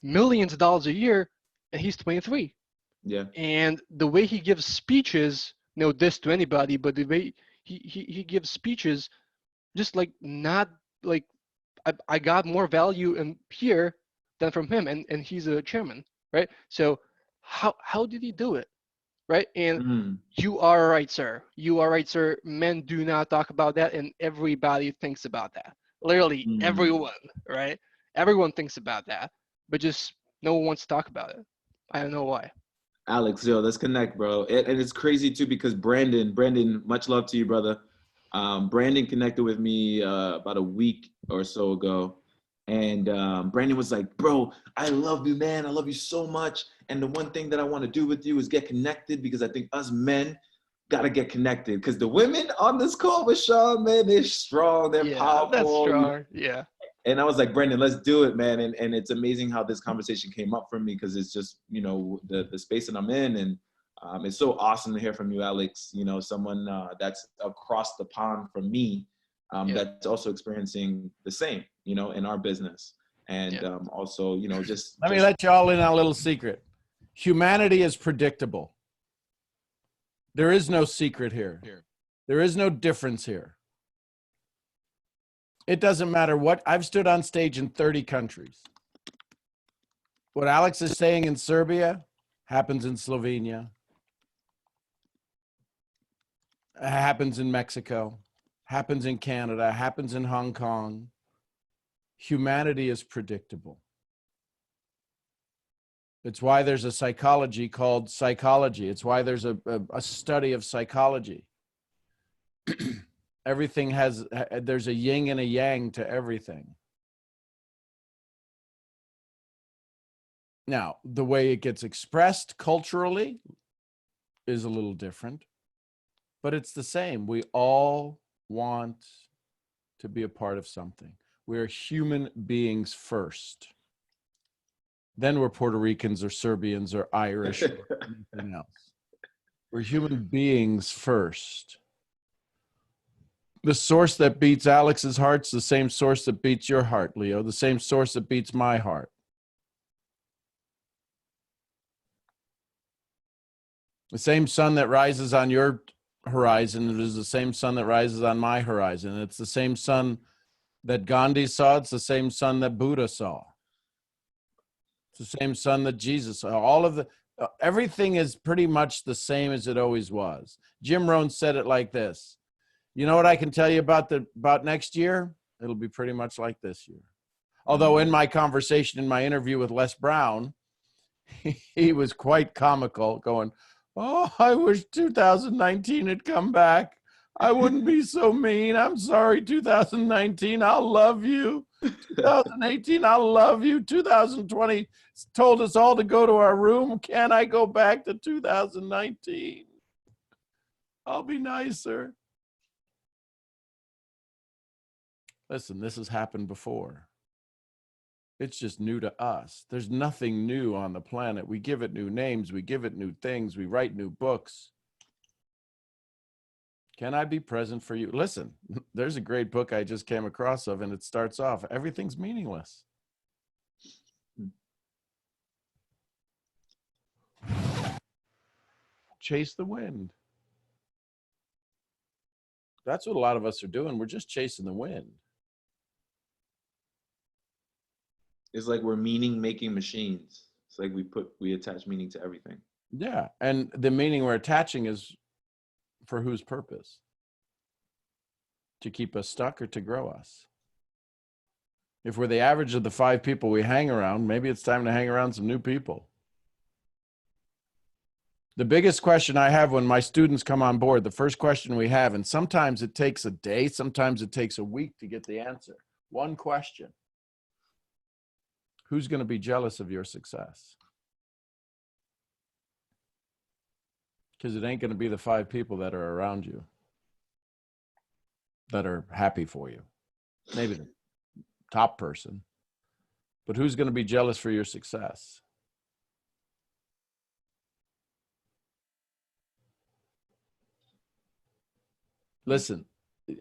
millions of dollars a year, and he's 23. Yeah. And the way he gives speeches, no diss to anybody, but the way he gives speeches, just like not like I got more value in here than from him, and he's a chairman, right? So how did he do it, right? And Mm. you are right, sir. You are right, sir. Men do not talk about that, and everybody thinks about that. Literally Mm. everyone, right? Everyone thinks about that, but just no one wants to talk about it. I don't know why. Alex, yo, let's connect, bro. And it's crazy too because Brandon, much love to you, brother. Brandon connected with me about a week or so ago, and Brandon was like, "Bro, I love you, man. I love you so much. And the one thing that I want to do with you is get connected because I think us men gotta get connected because the women on this call with Sean, man, they're strong, they're Yeah, that's powerful, you know. strong. Yeah. And I was like, Brendan, let's do it, man. And it's amazing how this conversation came up for me because it's just, you know, the space that I'm in. And it's so awesome to hear from you, Alex, you know, someone that's across the pond from me, Yeah. that's also experiencing the same, you know, in our business. And Yeah. also, you know, just. Let me let you all in on a little secret. Humanity is predictable. There is no secret here. There is no difference here. It doesn't matter what. I've stood on stage in 30 countries. What Alex is saying in Serbia happens in Slovenia, happens in Mexico, happens in Canada, happens in Hong Kong. Humanity is predictable. It's why there's a psychology called psychology. It's why there's a study of psychology. Everything has, there's a yin and a yang to everything. Now, the way it gets expressed culturally is a little different, but it's the same. We all want to be a part of something. We're human beings first. Then we're Puerto Ricans or Serbians or Irish or anything else. We're human beings first. The source that beats Alex's heart's the same source that beats your heart, Leo. The same source that beats my heart. The same sun that rises on your horizon is the same sun that rises on my horizon. It's the same sun that Gandhi saw. It's the same sun that Buddha saw. It's the same sun that Jesus saw. All of the, everything is pretty much the same as it always was. Jim Rohn said it like this. You know what I can tell you about next year? It'll be pretty much like this year. Although in my conversation, in my interview with Les Brown, he was quite comical going, oh, I wish 2019 had come back. I wouldn't be so mean. I'm sorry, 2019. I'll love you. 2018, I'll love you. 2020 told us all to go to our room. Can I go back to 2019? I'll be nicer. Listen, this has happened before. It's just new to us. There's nothing new on the planet. We give it new names. We give it new things. We write new books. Can I be present for you? Listen, there's a great book I just came across of, and it starts off, everything's meaningless. Chase the wind. That's what a lot of us are doing. We're just chasing the wind. It's like we're meaning-making machines. It's like we attach meaning to everything. Yeah, and the meaning we're attaching is for whose purpose? To keep us stuck or to grow us? If we're the average of the 5 people we hang around, maybe it's time to hang around some new people. The biggest question I have when my students come on board, the first question we have, and sometimes it takes a day, sometimes it takes a week to get the answer. One question. Who's going to be jealous of your success? Because it ain't going to be the 5 people that are around you that are happy for you. Maybe the top person. But who's going to be jealous for your success? Listen,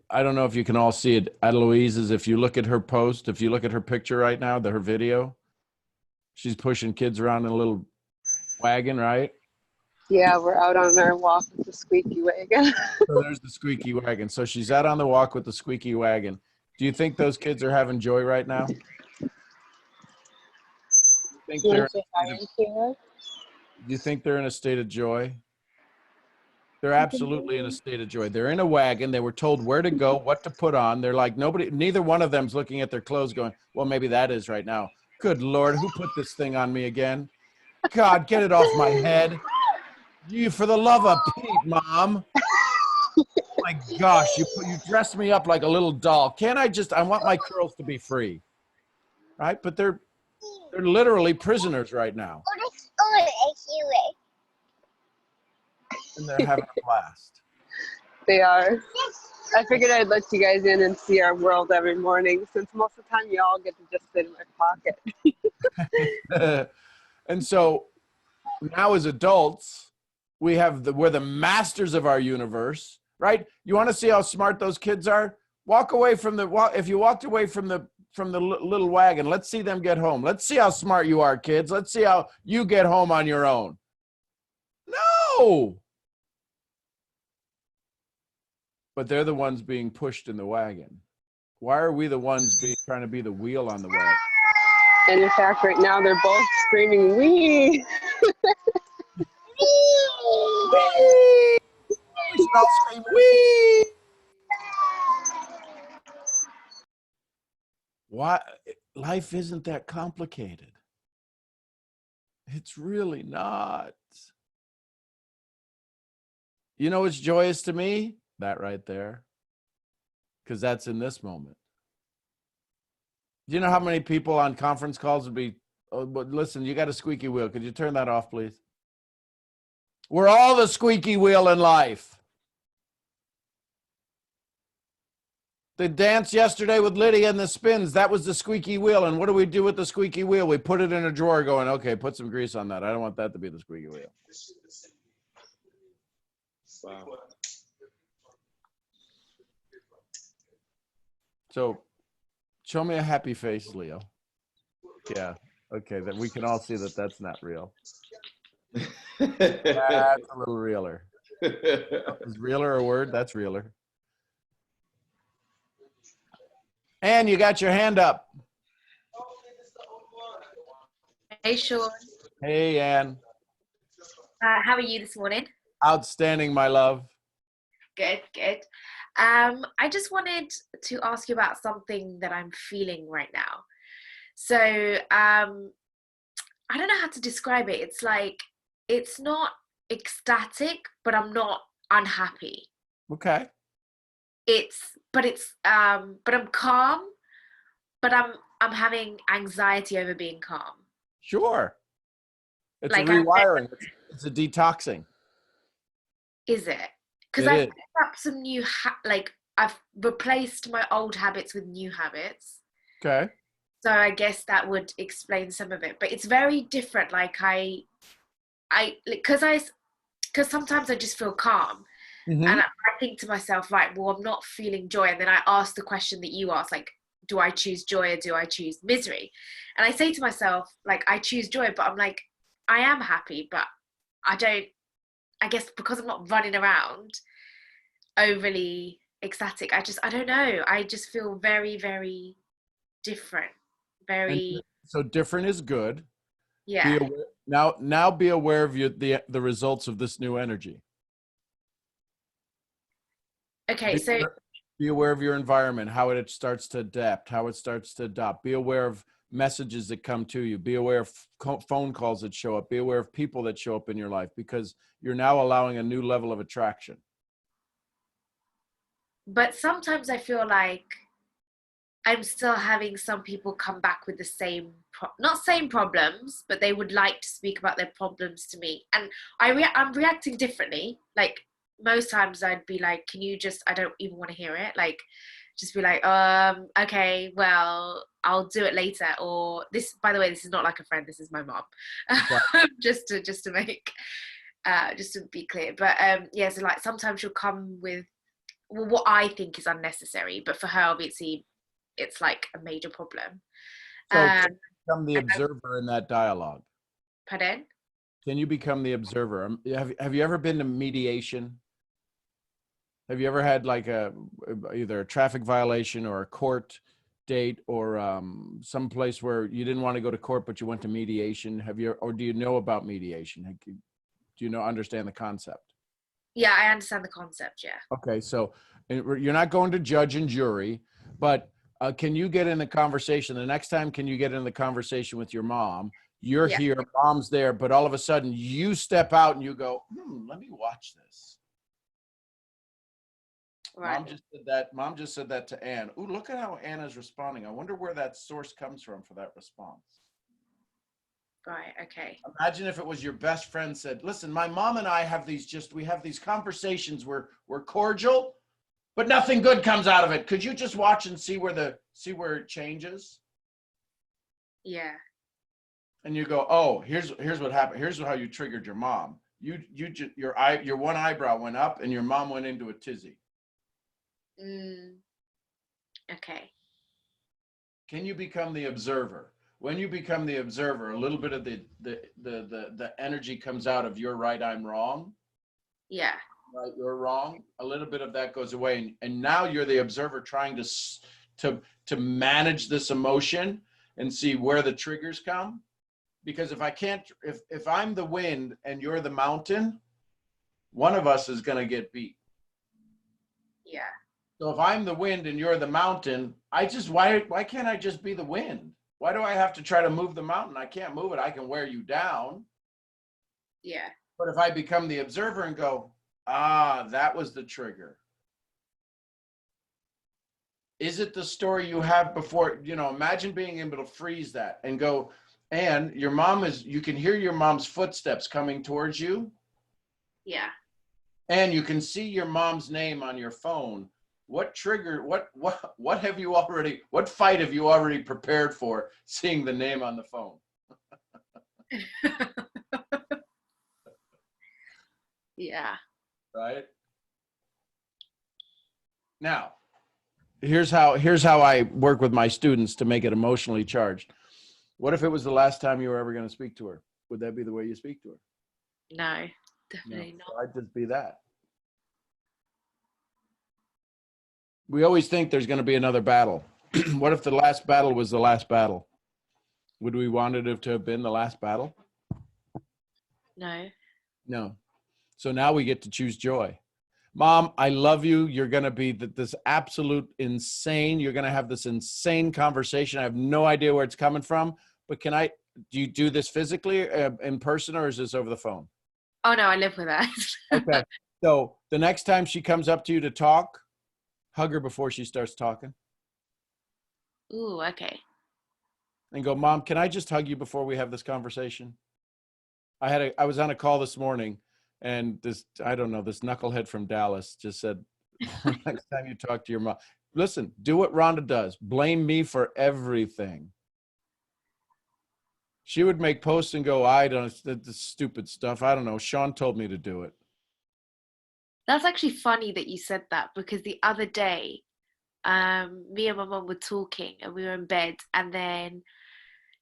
I don't know if you can all see it. Eloise's, if you look at her post, if you look at her picture right now, her video, she's pushing kids around in a little wagon, right? Yeah, we're out on our walk with the squeaky wagon. So there's the squeaky wagon. So she's out on the walk with the squeaky wagon. Do you think those kids are having joy right now? Do you think they're in a state of joy? They're absolutely in a state of joy. They're in a wagon. They were told where to go, what to put on. They're like, neither one of them's looking at their clothes going, well, maybe that is right now. Good Lord, who put this thing on me again? God, get it off my head. You, for the love of Pete, Mom. Oh my gosh, you dressed me up like a little doll. Can't I want my curls to be free. Right? But they're literally prisoners right now. And they're having a blast. They are. I figured I'd let you guys in and see our world every morning, since most of the time y'all get to just sit in my pocket. And so now as adults, we're the masters of our universe, right? You want to see how smart those kids are? If you walked away from the little wagon, let's see them get home. Let's see how smart you are, kids. Let's see how you get home on your own. No. But they're the ones being pushed in the wagon. Why are we the ones trying to be the wheel on the wagon? And in fact, right now they're both screaming, "Wee!" Wee! We should all scream, wee! Why? Life isn't that complicated. It's really not. You know what's joyous to me? That right there. Because that's in this moment. Do you know how many people on conference calls would be, oh, but listen, you got a squeaky wheel. Could you turn that off, please? We're all the squeaky wheel in life. The dance yesterday with Lydia and the spins, that was the squeaky wheel. And what do we do with the squeaky wheel? We put it in a drawer going, okay, put some grease on that. I don't want that to be the squeaky wheel. Wow. So show me a happy face, Leo. Yeah. Okay. That we can all see that that's not real. That's a little realer. Is realer a word? That's realer. Ann, you got your hand up. Hey, Sean. Hey, Ann. How are you this morning? Outstanding, my love. Good, good. I just wanted to ask you about something that I'm feeling right now. So, I don't know how to describe it. It's like, it's not ecstatic, but I'm not unhappy. Okay. But I'm calm, but I'm having anxiety over being calm. Sure. It's Like a rewiring. It's a detoxing. Is it? Because I've picked up some new, I've replaced my old habits with new habits. Okay. So I guess that would explain some of it. But it's very different. Like because sometimes I just feel calm. Mm-hmm. And I think to myself, right, well, I'm not feeling joy. And then I ask the question that you asked, like, do I choose joy or do I choose misery? And I say to myself, like, I choose joy, but I'm like, I am happy, but I guess because I'm not running around overly ecstatic, I don't know. I just feel very, very different. Very. So different is good. Yeah. Now be aware of the results of this new energy. Okay, so Be aware of your environment, how it starts to adapt, how it starts to adopt. Be aware of messages that come to you. Be aware of phone calls that show up. Be aware of people that show up in your life, because you're now allowing a new level of attraction. But sometimes I feel like I'm still having some people come back with the same, not same problems, but they would like to speak about their problems to me. And I'm reacting differently. Like most times I'd be like, can you just, I don't even want to hear it. Like, just be like, okay, well, I'll do it later. Or this, by the way, this is not like a friend. This is my mom. just to make, just to be clear. But yeah, so like sometimes she'll come with what I think is unnecessary, but for her, obviously, it's like a major problem. So can you become the observer in that dialogue? Pardon? Can you become the observer? Have you ever been to mediation? Have you ever had like either a traffic violation or a court date, or some place where you didn't want to go to court but you went to mediation? Or do you know about mediation? Do you understand the concept? Yeah, I understand the concept. Yeah. Okay, so you're not going to judge and jury, but can you get in the conversation the next time? Can you get in the conversation with your mom? You're here, mom's there, but all of a sudden you step out and you go, let me watch this. Right. Mom just said that to Anne. Ooh, look at how Anna's responding. I wonder where that source comes from for that response. Right. Okay. Imagine if it was your best friend said, listen, my mom and I have we have these conversations where we're cordial, but nothing good comes out of it. Could you just watch and see where it changes? Yeah. And you go, oh, here's what happened. Here's how you triggered your mom. Your one eyebrow went up and your mom went into a tizzy. Okay. Can you become the observer? When you become the observer, a little bit of the energy comes out of you're right, I'm wrong. Yeah. Right, you're wrong. A little bit of that goes away, and now you're the observer trying to manage this emotion and see where the triggers come. Because if I'm the wind and you're the mountain, one of us is going to get beat. Yeah. So if I'm the wind and you're the mountain, why can't I just be the wind? Why do I have to try to move the mountain? I can't move it. I can wear you down. Yeah. But if I become the observer and go, that was the trigger. Is it the story you have before? Imagine being able to freeze that and go, and you can hear your mom's footsteps coming towards you. Yeah. And you can see your mom's name on your phone. What trigger, what fight have you already prepared for seeing the name on the phone? Yeah. Right? Now, here's how I work with my students to make it emotionally charged. What if it was the last time you were ever going to speak to her? Would that be the way you speak to her? No, definitely not. So I'd just be that. We always think there's going to be another battle. What if the last battle was the last battle? Would we want it to have been the last battle? No. No. So now we get to choose joy. Mom, I love you. You're going to be this absolute insane. You're going to have this insane conversation. I have no idea where it's coming from, but do you do this physically in person, or is this over the phone? Oh no, I live with her. Okay. So the next time she comes up to you to talk, hug her before she starts talking. Ooh, okay. And go, Mom, can I just hug you before we have this conversation? I was on a call this morning, and this knucklehead from Dallas just said, next time you talk to your mom, listen, do what Ronda does. Blame me for everything. She would make posts and go, the stupid stuff. I don't know. Sean told me to do it. That's actually funny that you said that, because the other day, me and my mum were talking and we were in bed, and then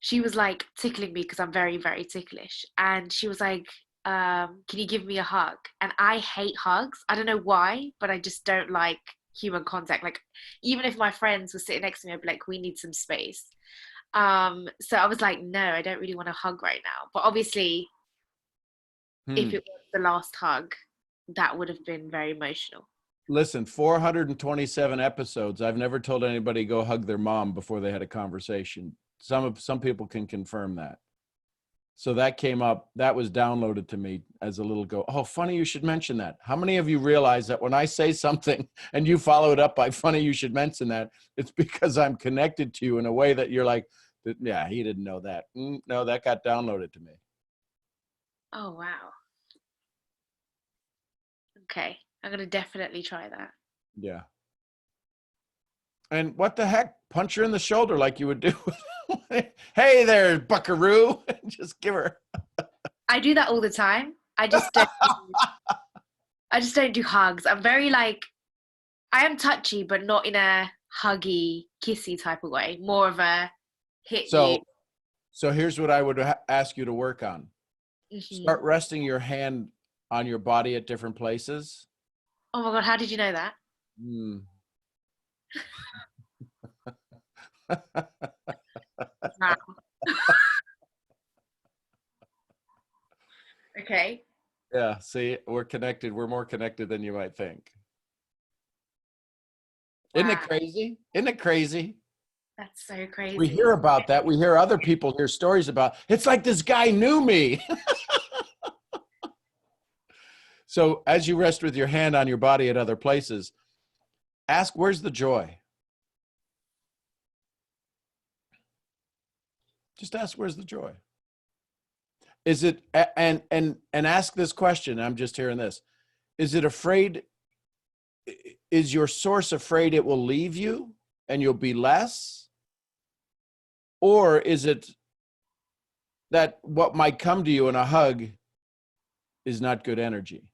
she was like tickling me because I'm very, very ticklish. And she was like, can you give me a hug? And I hate hugs. I don't know why, but I just don't like human contact. Like, even if my friends were sitting next to me, I'd be like, we need some space. So I was like, no, I don't really want to hug right now. But obviously, if it was the last hug, that would have been very emotional. Listen, 427 episodes. I've never told anybody go hug their mom before they had a conversation. Some people can confirm that. So that came up, that was downloaded to me as a little go, oh, funny you should mention that. How many of you realize that when I say something and you follow it up by funny you should mention that, it's because I'm connected to you in a way that you're like, yeah, he didn't know that. No, that got downloaded to me. Oh, wow. Okay. I'm going to definitely try that. Yeah. And what the heck? Punch her in the shoulder like you would do. Hey there, buckaroo. Just give her. I do that all the time. I just don't do hugs. I'm very like, I am touchy, but not in a huggy, kissy type of way. More of a hit you. So here's what I would ask you to work on. Mhm. Start resting your hand on your body at different places. Oh my God, how did you know that? Wow. Okay. Yeah, see, we're connected. We're more connected than you might think. Isn't it Wow. crazy? Isn't it crazy? That's so crazy. We hear about that. We hear other people hear stories about, it's like this guy knew me. So as you rest with your hand on your body at other places, ask, where's the joy? Just ask, where's the joy? Is it, and ask this question, I'm just hearing this. Is it afraid, is your source afraid it will leave you and you'll be less? Or is it that what might come to you in a hug is not good energy?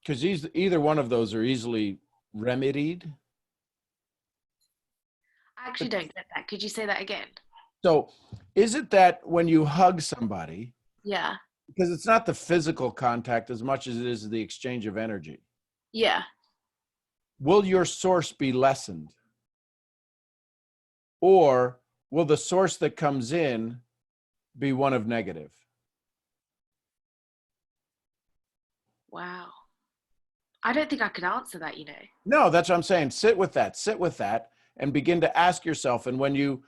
Because either one of those are easily remedied. I actually don't get that. Could you say that again? So is it that when you hug somebody, Yeah. because it's not the physical contact as much as it is the exchange of energy, Yeah. will your source be lessened? Or will the source that comes in be one of negative? Wow. I don't think I could answer that, No, that's what I'm saying. Sit with that and begin to ask yourself. And when you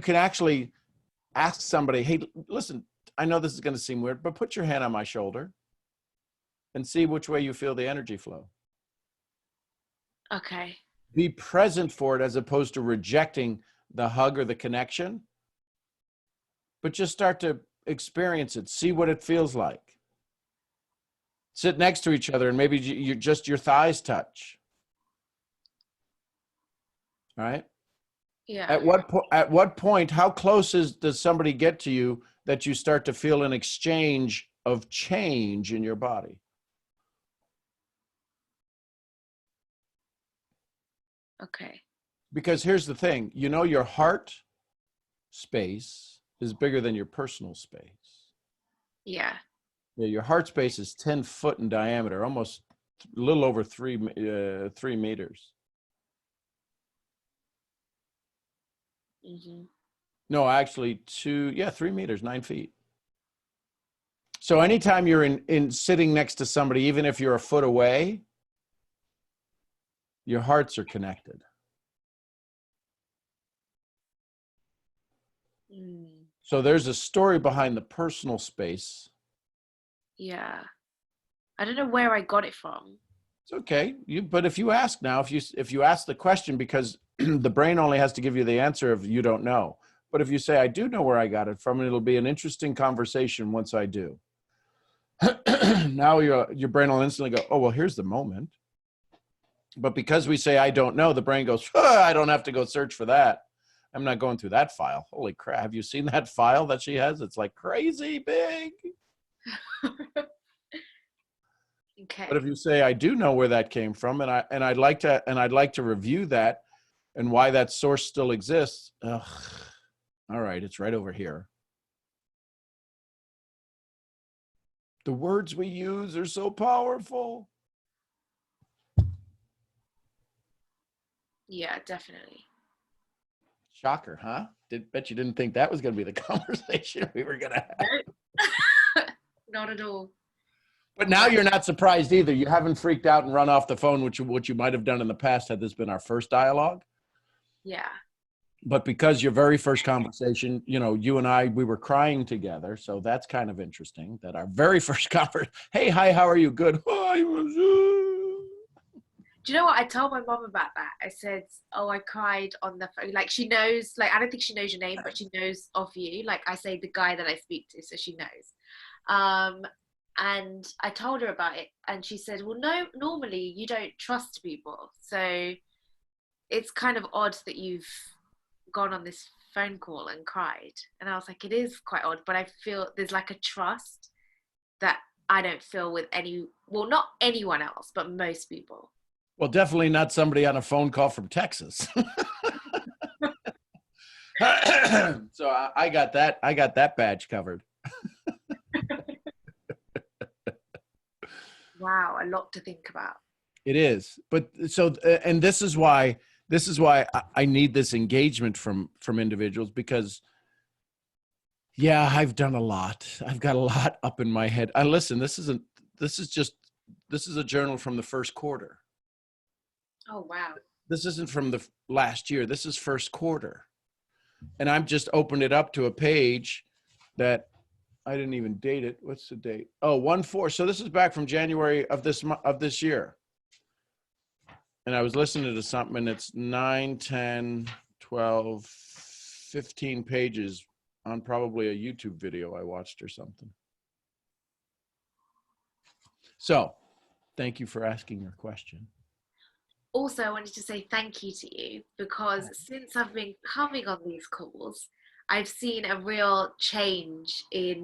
can actually ask somebody, hey, listen, I know this is going to seem weird, but put your hand on my shoulder and see which way you feel the energy flow. Okay. Be present for it as opposed to rejecting the hug or the connection, but just start to experience it. See what it feels like. Sit next to each other and maybe your thighs touch. All right. Yeah. At what point, how close does somebody get to you that you start to feel an exchange of change in your body? Okay. Because here's the thing, your heart space is bigger than your personal space. Yeah. Yeah, your heart space is 10 foot in diameter, almost a little over 3 meters. Mm-hmm. No, actually 3 meters, 9 feet. So anytime you're in sitting next to somebody, even if you're a foot away, your hearts are connected. So there's a story behind the personal space. Yeah. I don't know where I got it from. It's okay. But if you ask now, if you ask the question, because the brain only has to give you the answer of you don't know. But if you say, I do know where I got it from, and it'll be an interesting conversation once I do. Now your brain will instantly go, oh, well, here's the moment. But because we say, I don't know, the brain goes, I don't have to go search for that. I'm not going through that file. Holy crap. Have you seen that file that she has? It's like crazy big. Okay. But if you say, I do know where that came from, and I'd like to review that and why that source still exists. All right, it's right over here. The words we use are so powerful. Yeah, definitely. Shocker, huh? Bet you didn't think that was going to be the conversation we were going to have. Not at all. But now you're not surprised either. You haven't freaked out and run off the phone, which you might have done in the past had this been our first dialogue. Yeah. But because your very first conversation, you and I, we were crying together. So that's kind of interesting that our very first conversation, hey, hi, how are you? Good. Do you know what? I told my mom about that. I said, oh, I cried on the phone. Like, she knows, like, I don't think she knows your name, but she knows of you. Like, I say the guy that I speak to, so she knows. And I told her about it. And she said, well, no, normally you don't trust people. So it's kind of odd that you've gone on this phone call and cried. And I was like, it is quite odd, but I feel there's like a trust that I don't feel with not anyone else, but most people. Well, definitely not somebody on a phone call from Texas. So I got that badge covered. Wow, a lot to think about. It is. But so, and this is why I need this engagement from individuals, because yeah, I've done a lot. I've got a lot up in my head. Listen, this is a journal from the first quarter. Oh, wow. This isn't from the last year. This is first quarter. And I'm just opened it up to a page that I didn't even date it. What's the date? Oh, 1/4. So this is back from January of this year. And I was listening to something, and it's 9, 10, 12, 15 pages on probably a YouTube video I watched or something. So thank you for asking your question. Also, I wanted to say thank you to you, because since I've been coming on these calls, I've seen a real change in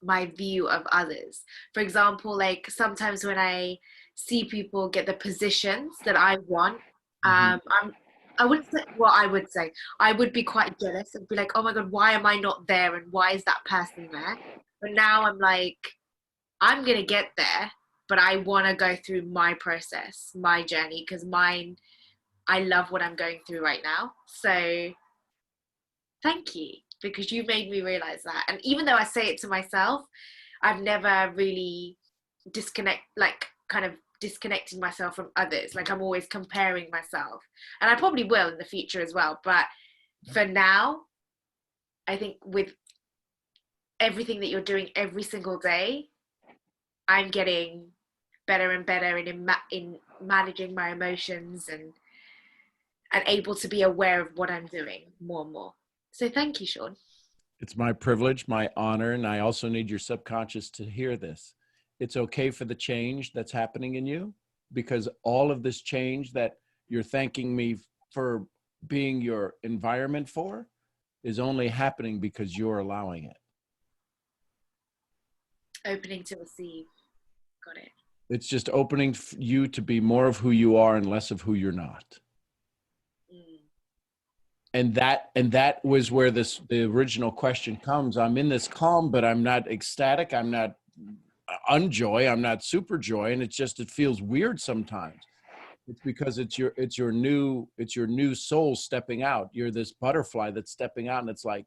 my view of others. For example, like sometimes when I see people get the positions that I want, I would be quite jealous and be like, oh my God, why am I not there? And why is that person there? But now I'm like, I'm going to get there, but I want to go through my process, my journey, because I love what I'm going through right now. So thank you, because you made me realize that. And even though I say it to myself, I've never really disconnected myself from others. Like, I'm always comparing myself, and I probably will in the future as well. But for now, I think with everything that you're doing every single day, I'm getting better and better in managing my emotions and able to be aware of what I'm doing more and more. So thank you, Sean. It's my privilege, my honor, and I also need your subconscious to hear this. It's okay for the change that's happening in you, because all of this change that you're thanking me for being your environment for is only happening because you're allowing it. Opening to receive. Got it. It's just opening you to be more of who you are and less of who you're not. And that was where the original question comes. I'm in this calm, but I'm not ecstatic. I'm not unjoy. I'm not super joy. And it feels weird sometimes. It's because it's your new soul stepping out. You're this butterfly that's stepping out, and it's like,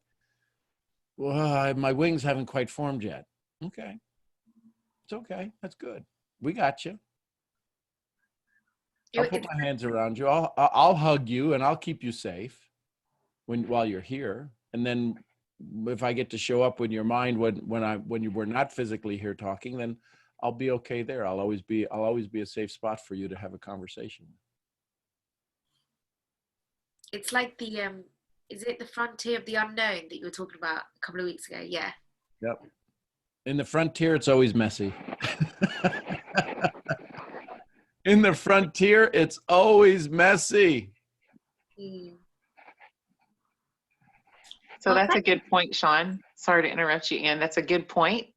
well, my wings haven't quite formed yet. Okay. It's okay. That's good. We got you. I'll put my hands around you. I'll hug you, and I'll keep you safe while you're here. And then if I get to show up in your mind when you were not physically here talking, then I'll be okay there. I'll always be a safe spot for you to have a conversation. It's like is it the frontier of the unknown that you were talking about a couple of weeks ago? Yeah. Yep. In the frontier, it's always messy. In the frontier, it's always messy. So that's a good point, Sean. Sorry to interrupt you, Ann. That's a good point.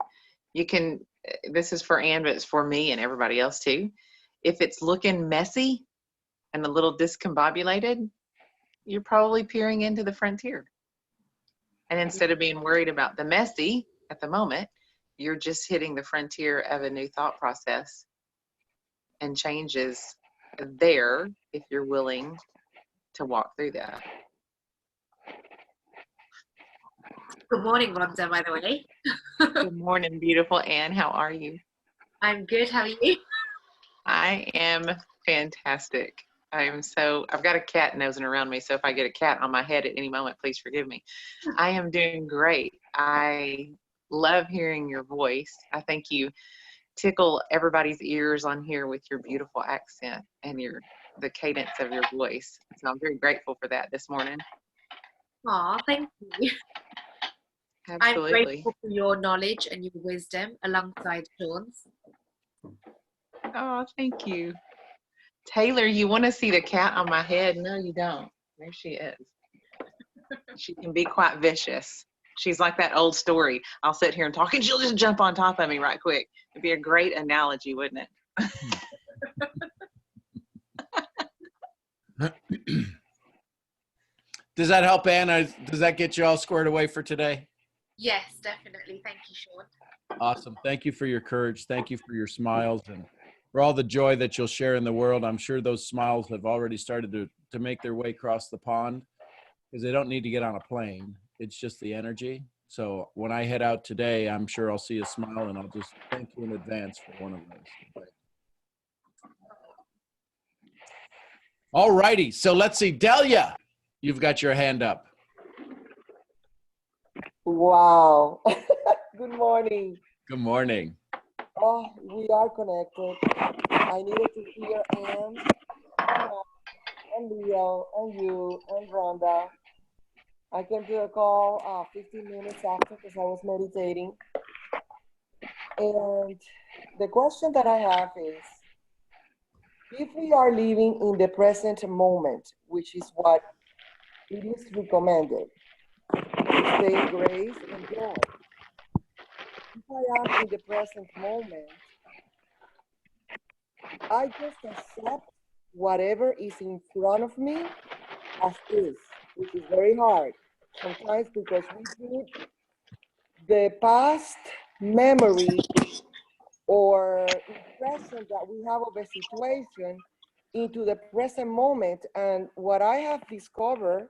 This is for Ann, but it's for me and everybody else too. If it's looking messy and a little discombobulated, you're probably peering into the frontier. And instead of being worried about the messy at the moment, you're just hitting the frontier of a new thought process, and changes there if you're willing to walk through that. Good morning, Ronda, by the way. Good morning, beautiful Ann. How are you? I'm good. How are you? I am fantastic. I've got a cat nosing around me, so if I get a cat on my head at any moment, please forgive me. I am doing great. I love hearing your voice. I think you tickle everybody's ears on here with your beautiful accent and the cadence of your voice. So I'm very grateful for that this morning. Aw, thank you. I'm Absolutely. grateful for your knowledge and your wisdom alongside Sean's. Oh, thank you. Taylor, you want to see the cat on my head? No, you don't. There she is. She can be quite vicious. She's like that old story. I'll sit here and talk, and she'll just jump on top of me right quick. It'd be a great analogy, wouldn't it? Does that help, Anna? Does that get you all squared away for today? Yes, definitely. Thank you, Sean. Awesome. Thank you for your courage. Thank you for your smiles and for all the joy that you'll share in the world. I'm sure those smiles have already started to make their way across the pond because they don't need to get on a plane. It's just the energy. So when I head out today, I'm sure I'll see a smile, and I'll just thank you in advance for one of those. All righty. So let's see. Delia, you've got your hand up. Wow. Good morning. Good morning. Oh, we are connected. I needed to hear and Leo and you and Ronda. I came to the call 15 minutes after because I was meditating. And the question that I have is, if we are living in the present moment, which is what it is recommended, stay in grace and joy. If I am in the present moment, I just accept whatever is in front of me as is, which is very hard sometimes because we put the past memory or impression that we have of a situation into the present moment. And what I have discovered,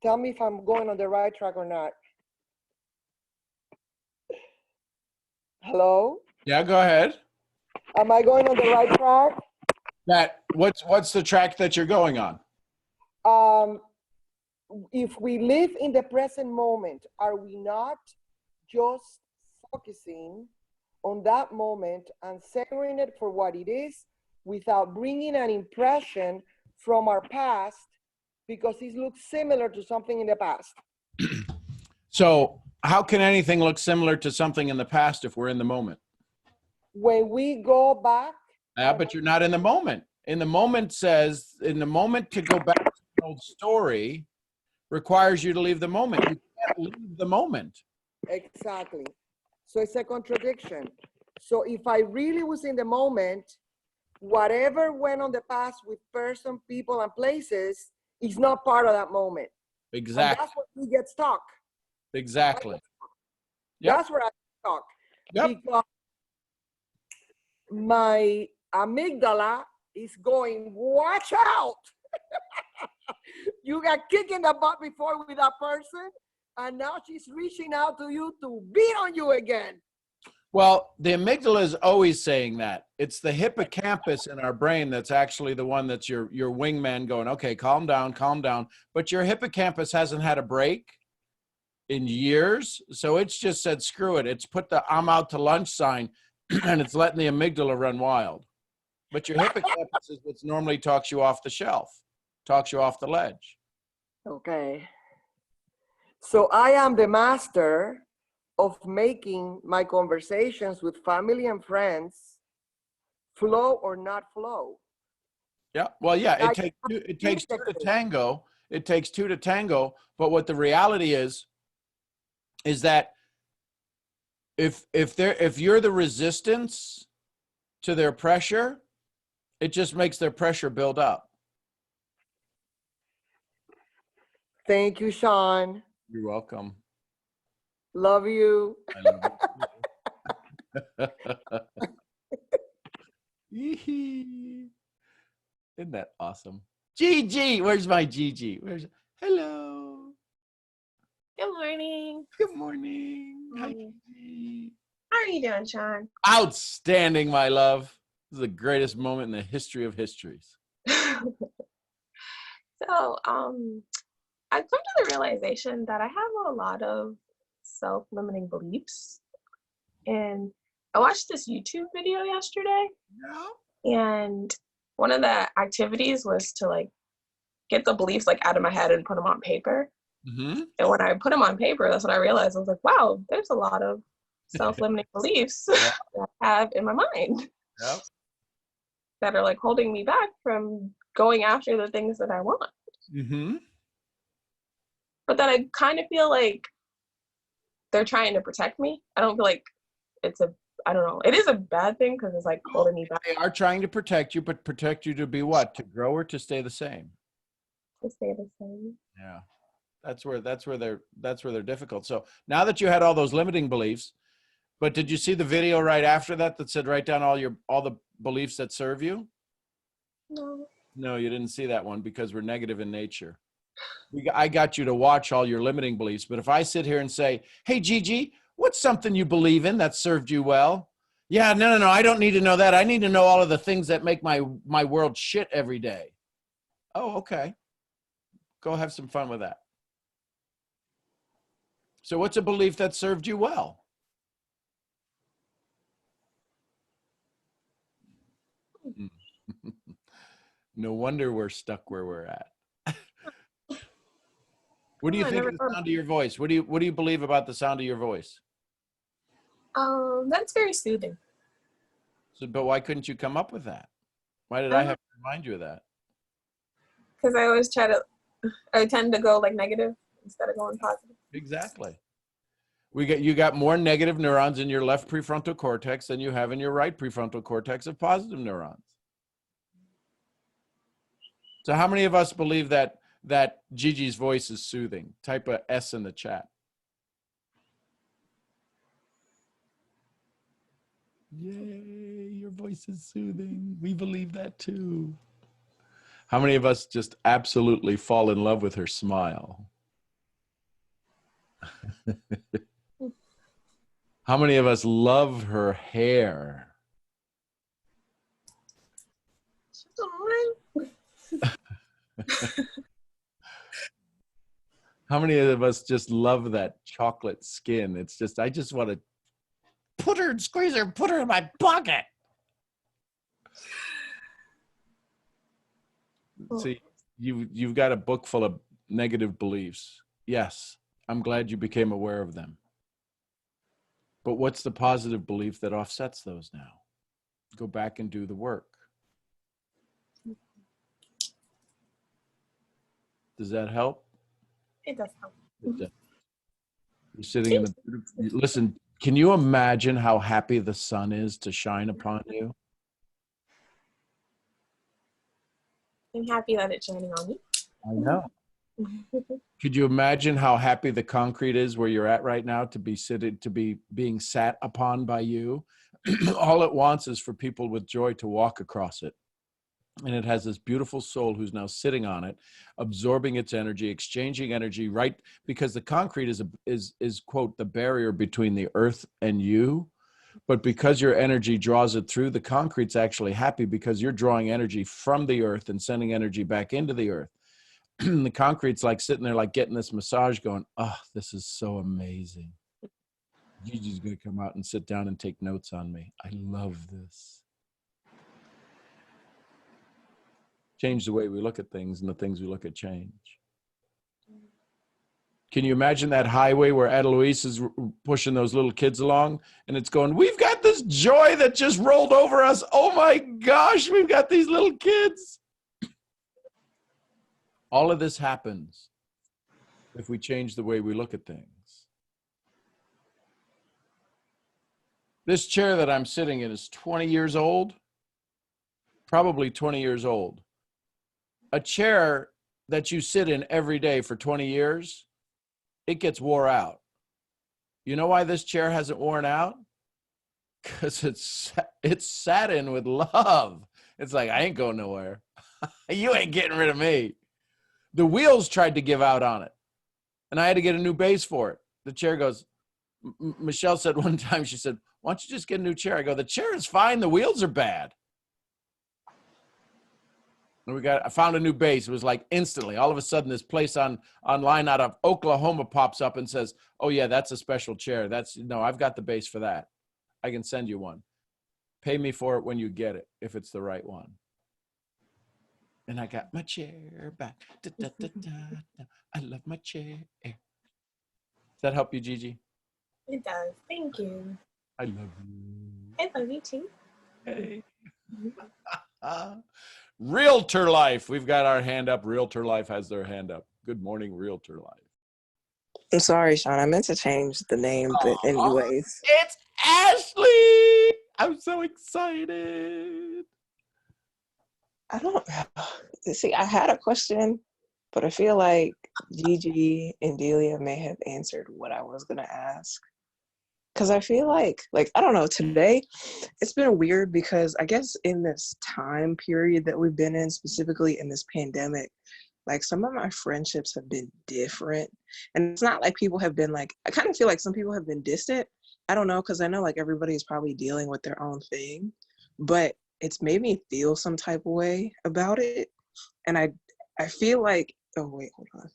tell me if I'm going on the right track or not. Hello? Yeah, go ahead. Am I going on the right track? What's the track that you're going on? If we live in the present moment, are we not just focusing on that moment and savoring it for what it is without bringing an impression from our past because it looks similar to something in the past? So how can anything look similar to something in the past if we're in the moment? When we go back. Yeah, but you're not in the moment. In the moment to go back to an old story requires you to leave the moment. You can't leave the moment. Exactly. So it's a contradiction. So if I really was in the moment, whatever went on the past with person, people, and places is not part of that moment. Exactly. And that's where we get stuck. Exactly. Yep. That's where I get stuck. Yep. Because my amygdala is going, watch out. You got kicked in the butt before with that person, and now she's reaching out to you to beat on you again. Well, the amygdala is always saying that. It's the hippocampus in our brain that's actually the one that's your wingman going, okay, calm down, calm down. But your hippocampus hasn't had a break in years. So it's just said, screw it. It's put the I'm out to lunch sign and it's letting the amygdala run wild. But your hippocampus is what normally talks you off the shelf, talks you off the ledge. Okay. So I am the master of making my conversations with family and friends flow or not flow. Yeah. Well, yeah, it takes two to tango. It takes two to tango. But what the reality is that if you're the resistance to their pressure, it just makes their pressure build up. Thank you, Sean. You're welcome. Love you. I love you. Isn't that awesome? Gigi, where's my Gigi? Hello. Good morning. Good morning. Hi, Gigi. How are you doing, Sean? Outstanding, my love. This is the greatest moment in the history of histories. So, I've come to the realization that I have a lot of self-limiting beliefs. And I watched this YouTube video yesterday, and one of the activities was to like get the beliefs like out of my head and put them on paper. Mm-hmm. And when I put them on paper, that's when I realized I was like, wow, there's a lot of self-limiting beliefs Yeah. that I have in my mind Yep. that are like holding me back from going after the things that I want. Mm-hmm. But then I kind of feel like they're trying to protect me. I don't feel like I don't know. It is a bad thing because it's like holding me back They are trying to protect you, but protect you to be what? To grow or to stay the same? to stay the same. Yeah. That's where they're difficult. So now that you had all those limiting beliefs, but did you see the video right after that said write down all the beliefs that serve you? No. No, you didn't see that one because we're negative in nature. I got you to watch all your limiting beliefs, but if I sit here and say, hey, Gigi, what's something you believe in that served you well? Yeah, no, I don't need to know that. I need to know all of the things that make my world shit every day. Oh, okay. Go have some fun with that. So what's a belief that served you well? No wonder we're stuck where we're at. What do you think of the sound of your voice? What do you believe about the sound of your voice? That's very soothing. So, but why couldn't you come up with that? Why did I have to remind you of that? Because I tend to go like negative instead of going positive. Exactly. You got more negative neurons in your left prefrontal cortex than you have in your right prefrontal cortex of positive neurons. So how many of us believe that Gigi's voice is soothing? Type a S in the chat. Yay, your voice is soothing. We believe that too. How many of us just absolutely fall in love with her smile? How many of us love her hair? How many of us just love that chocolate skin? It's just, I just want to put her and squeeze her and put her in my pocket. See, you've got a book full of negative beliefs. Yes, I'm glad you became aware of them. But what's the positive belief that offsets those now? Go back and do the work. Does that help? It does help. You're sitting in the, listen, can you imagine how happy the sun is to shine upon you? I'm happy that it's shining on me. I know. Could you imagine how happy the concrete is where you're at right now to be being sat upon by you? All it wants is for people with joy to walk across it. And it has this beautiful soul who's now sitting on it, absorbing its energy, exchanging energy, right? Because the concrete is quote, the barrier between the earth and you. But because your energy draws it through, the concrete's actually happy because you're drawing energy from the earth and sending energy back into the earth. The concrete's like sitting there, like getting this massage going, oh, this is so amazing. Gigi's going to come out and sit down and take notes on me. I love this. Change the way we look at things, and the things we look at change. Can you imagine that highway where Adeloise is pushing those little kids along and it's going, we've got this joy that just rolled over us. Oh my gosh, we've got these little kids. All of this happens if we change the way we look at things. This chair that I'm sitting in is 20 years old, probably 20 years old. A chair that you sit in every day for 20 years, it gets wore out. You know why this chair hasn't worn out? Because it's sat in with love. It's like, I ain't going nowhere. You ain't getting rid of me. The wheels tried to give out on it, and I had to get a new base for it. The chair goes, Michelle said one time, she said, Why don't you just get a new chair? I go, the chair is fine. The wheels are bad. And I found a new base. It was like instantly, all of a sudden, this place online out of Oklahoma pops up and says, oh yeah, that's a special chair. No, I've got the base for that. I can send you one. Pay me for it when you get it, if it's the right one. And I got my chair back. Da, da, da, da, da. I love my chair. Does that help you, Gigi? It does. Thank you. I love you. I love you too. Hey. Realtor Life. We've got our hand up. Realtor Life has their hand up. Good morning, Realtor Life. I'm sorry, Sean. I meant to change the name, but anyways. It's Ashley. I'm so excited. I don't see. I had a question, but I feel like Gigi and Delia may have answered what I was gonna ask. Cause I feel like I don't know. Today, it's been weird because I guess in this time period that we've been in, specifically in this pandemic, like some of my friendships have been different, and it's not like people have been like. I kind of feel like some people have been distant. I don't know, because I know like everybody's probably dealing with their own thing, but it's made me feel some type of way about it. And I feel like, oh wait, hold on.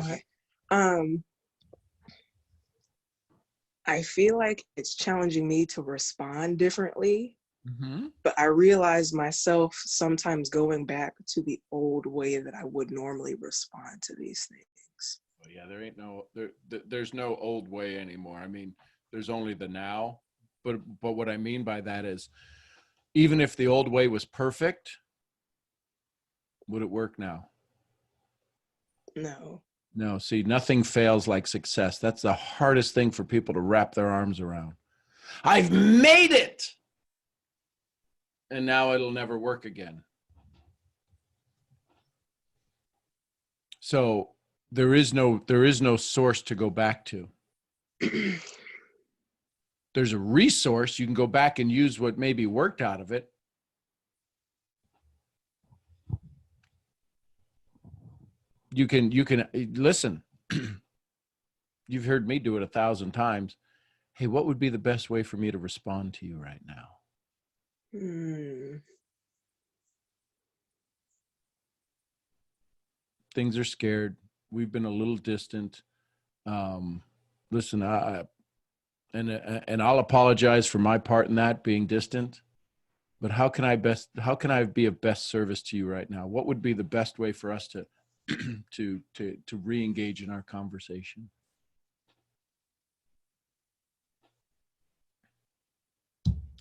Okay. I feel like it's challenging me to respond differently, but I realize myself sometimes going back to the old way that I would normally respond to these things. Well, yeah, there's no old way anymore. I mean, there's only the now. But what I mean by that is, even if the old way was perfect, would it work now? No. No, see, nothing fails like success. That's the hardest thing for people to wrap their arms around. I've made it! And now it'll never work again. So there is no source to go back to. There's a resource. You can go back and use what maybe worked out of it. You can listen. You've heard me do it 1,000 times. Hey, what would be the best way for me to respond to you right now? Things are scared. We've been a little distant. Listen, and I'll apologize for my part in that, being distant. But how can I be of best service to you right now? What would be the best way for us to re-engage in our conversation?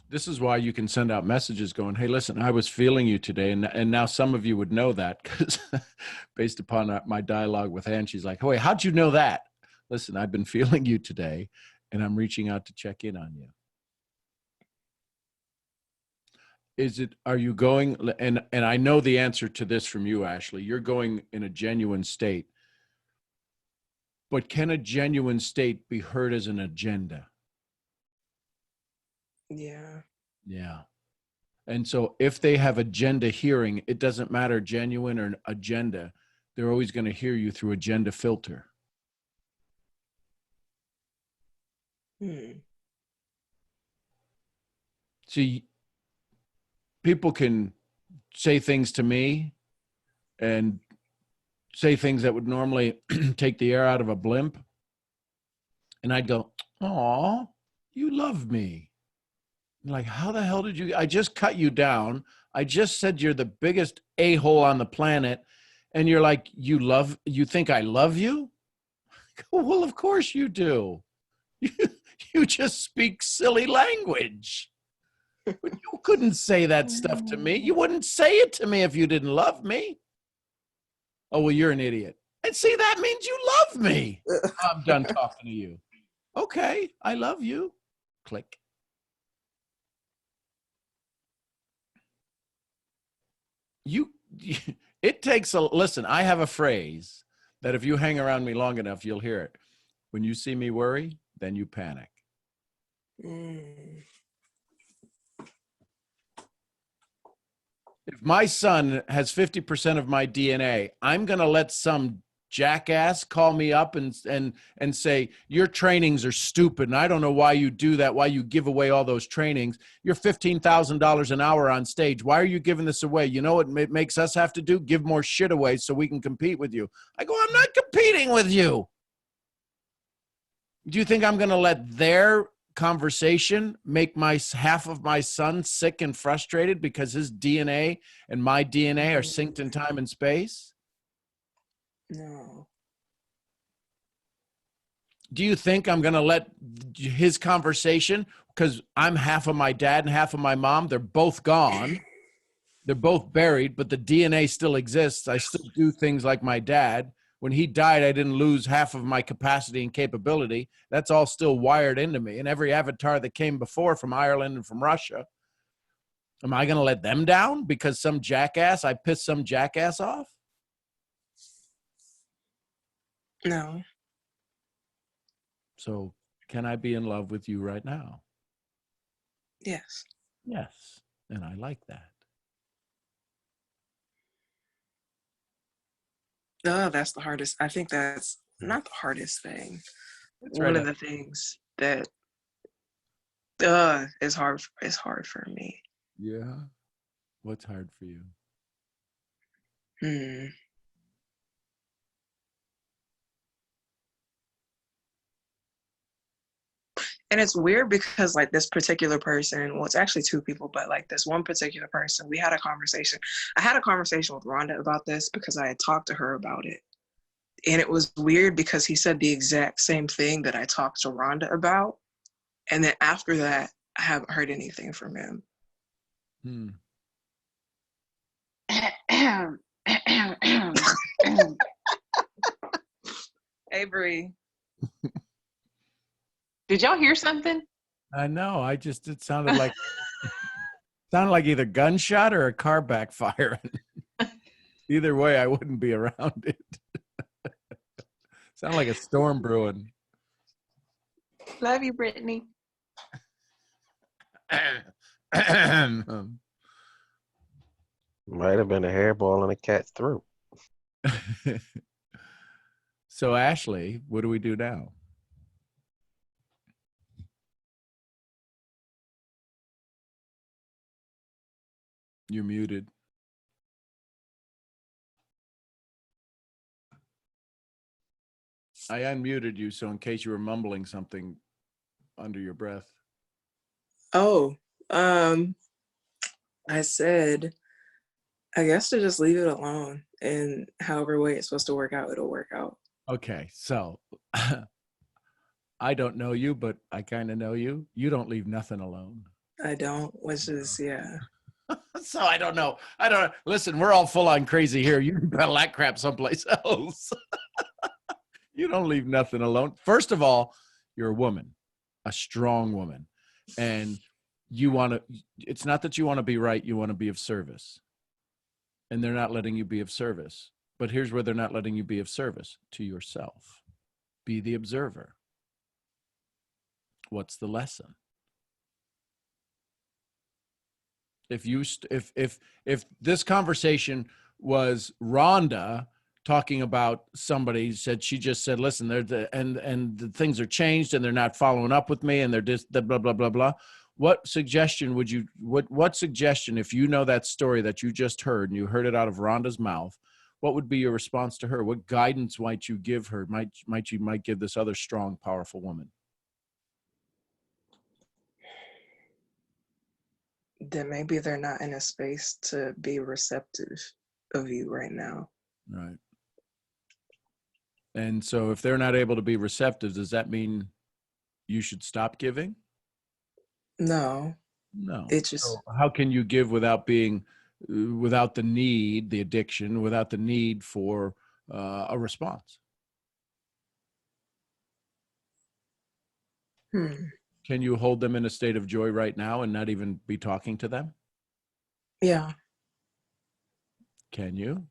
This is why you can send out messages going, hey, listen, I was feeling you today. And now some of you would know that, because based upon my dialogue with Ann, she's like, oh, wait, how'd you know that? Listen, I've been feeling you today, and I'm reaching out to check in on you. Are you going, and I know the answer to this from you, Ashley, you're going in a genuine state, but can a genuine state be heard as an agenda? Yeah. Yeah. And so if they have agenda hearing, it doesn't matter genuine or agenda, they're always going to hear you through agenda filter. See, people can say things to me and say things that would normally take the air out of a blimp. And I'd go, "Aw, you love me." I'm like, how the hell did you? I just cut you down. I just said you're the biggest a-hole on the planet. And you're like, you think I love you? Well, of course you do. You just speak silly language. But you couldn't say that stuff to me. You wouldn't say it to me if you didn't love me. Oh, well, you're an idiot. And see, that means you love me. I'm done talking to you. Okay, I love you. Click. It takes listen, I have a phrase that if you hang around me long enough, you'll hear it. When you see me worry, then you panic. If my son has 50% of my DNA, I'm going to let some jackass call me up and say, your trainings are stupid and I don't know why you do that, why you give away all those trainings. You're $15,000 an hour on stage. Why are you giving this away? You know what it makes us have to do? Give more shit away so we can compete with you. I go, I'm not competing with you. Do you think I'm going to let their conversation make half of my son sick and frustrated because his DNA and my DNA are synced in time and space? No. Do you think I'm going to let his conversation, because I'm half of my dad and half of my mom, they're both gone. They're both buried, but the DNA still exists. I still do things like my dad. When he died, I didn't lose half of my capacity and capability. That's all still wired into me. And every avatar that came before from Ireland and from Russia, am I going to let them down because I pissed some jackass off? No. So can I be in love with you right now? Yes. Yes. And I like that. Oh, that's the hardest. I think that's not the hardest thing. That's One right. of the things that is hard for me. Yeah. What's hard for you? And it's weird because like this particular person, well, it's actually two people, but like this one particular person, we had a conversation. I had a conversation with Ronda about this because I had talked to her about it. And it was weird because he said the exact same thing that I talked to Ronda about. And then after that, I haven't heard anything from him. Hey, Bree. Did y'all hear something? I know. It sounded like either gunshot or a car backfiring. Either way, I wouldn't be around it. Sound like a storm brewing. Love you, Brittany. Might have been a hairball in a cat's throat. So, Ashley, what do we do now? You're muted. I unmuted you, so in case you were mumbling something under your breath. Oh, I said, I guess to just leave it alone, and however way it's supposed to work out, it'll work out. Okay, so I don't know you, but I kind of know you. You don't leave nothing alone. I don't, which is, yeah. So I don't know. Listen, we're all full on crazy here. You can peddle that crap someplace else. You don't leave nothing alone. First of all, you're a woman, a strong woman. And it's not that you want to be right, you want to be of service. And they're not letting you be of service. But here's where they're not letting you be of service: to yourself. Be the observer. What's the lesson? If this conversation was Rhonda talking about somebody, she just said, listen, and the things are changed and they're not following up with me and they're just blah, blah, blah, blah. What suggestion if you know that story that you just heard and you heard it out of Rhonda's mouth, what would be your response to her? What guidance might you give her? Might give this other strong, powerful woman? Then maybe they're not in a space to be receptive of you right now. Right. And so if they're not able to be receptive, does that mean you should stop giving? No. It's just, so how can you give without the need, the addiction, without the need for a response? Can you hold them in a state of joy right now and not even be talking to them? Yeah. Can you?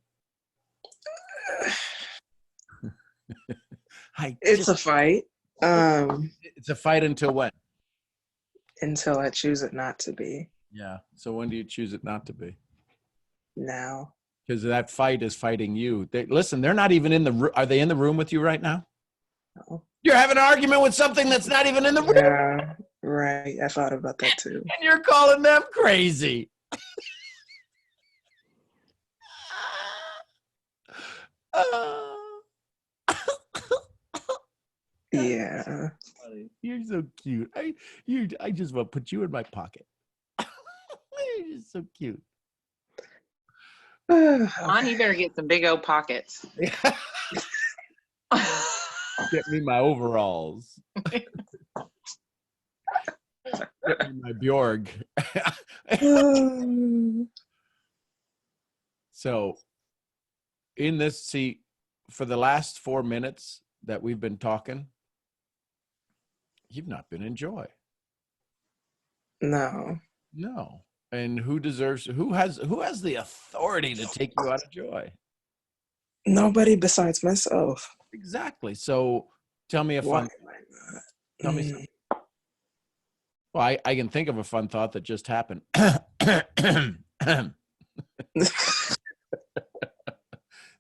It's a fight. It's a fight until when? Until I choose it not to be. Yeah. So when do you choose it not to be? Now. because that fight is fighting you. Listen, they're not even in the room. Are they in the room with you right now? No. You're having an argument with something that's not even in the room. Yeah, right. I thought about that too. And you're calling them crazy. Yeah. You're so cute. I just want to put you in my pocket. You're just so cute. Ron, you better get some big old pockets. Get me my overalls. Get me my Bjorg. So in this seat, for the last 4 minutes that we've been talking, you've not been in joy. No. No. And who has the authority to take you out of joy? Nobody besides myself. Exactly. So tell me a Why fun. am I not? Tell me something. Well, I can think of a fun thought that just happened.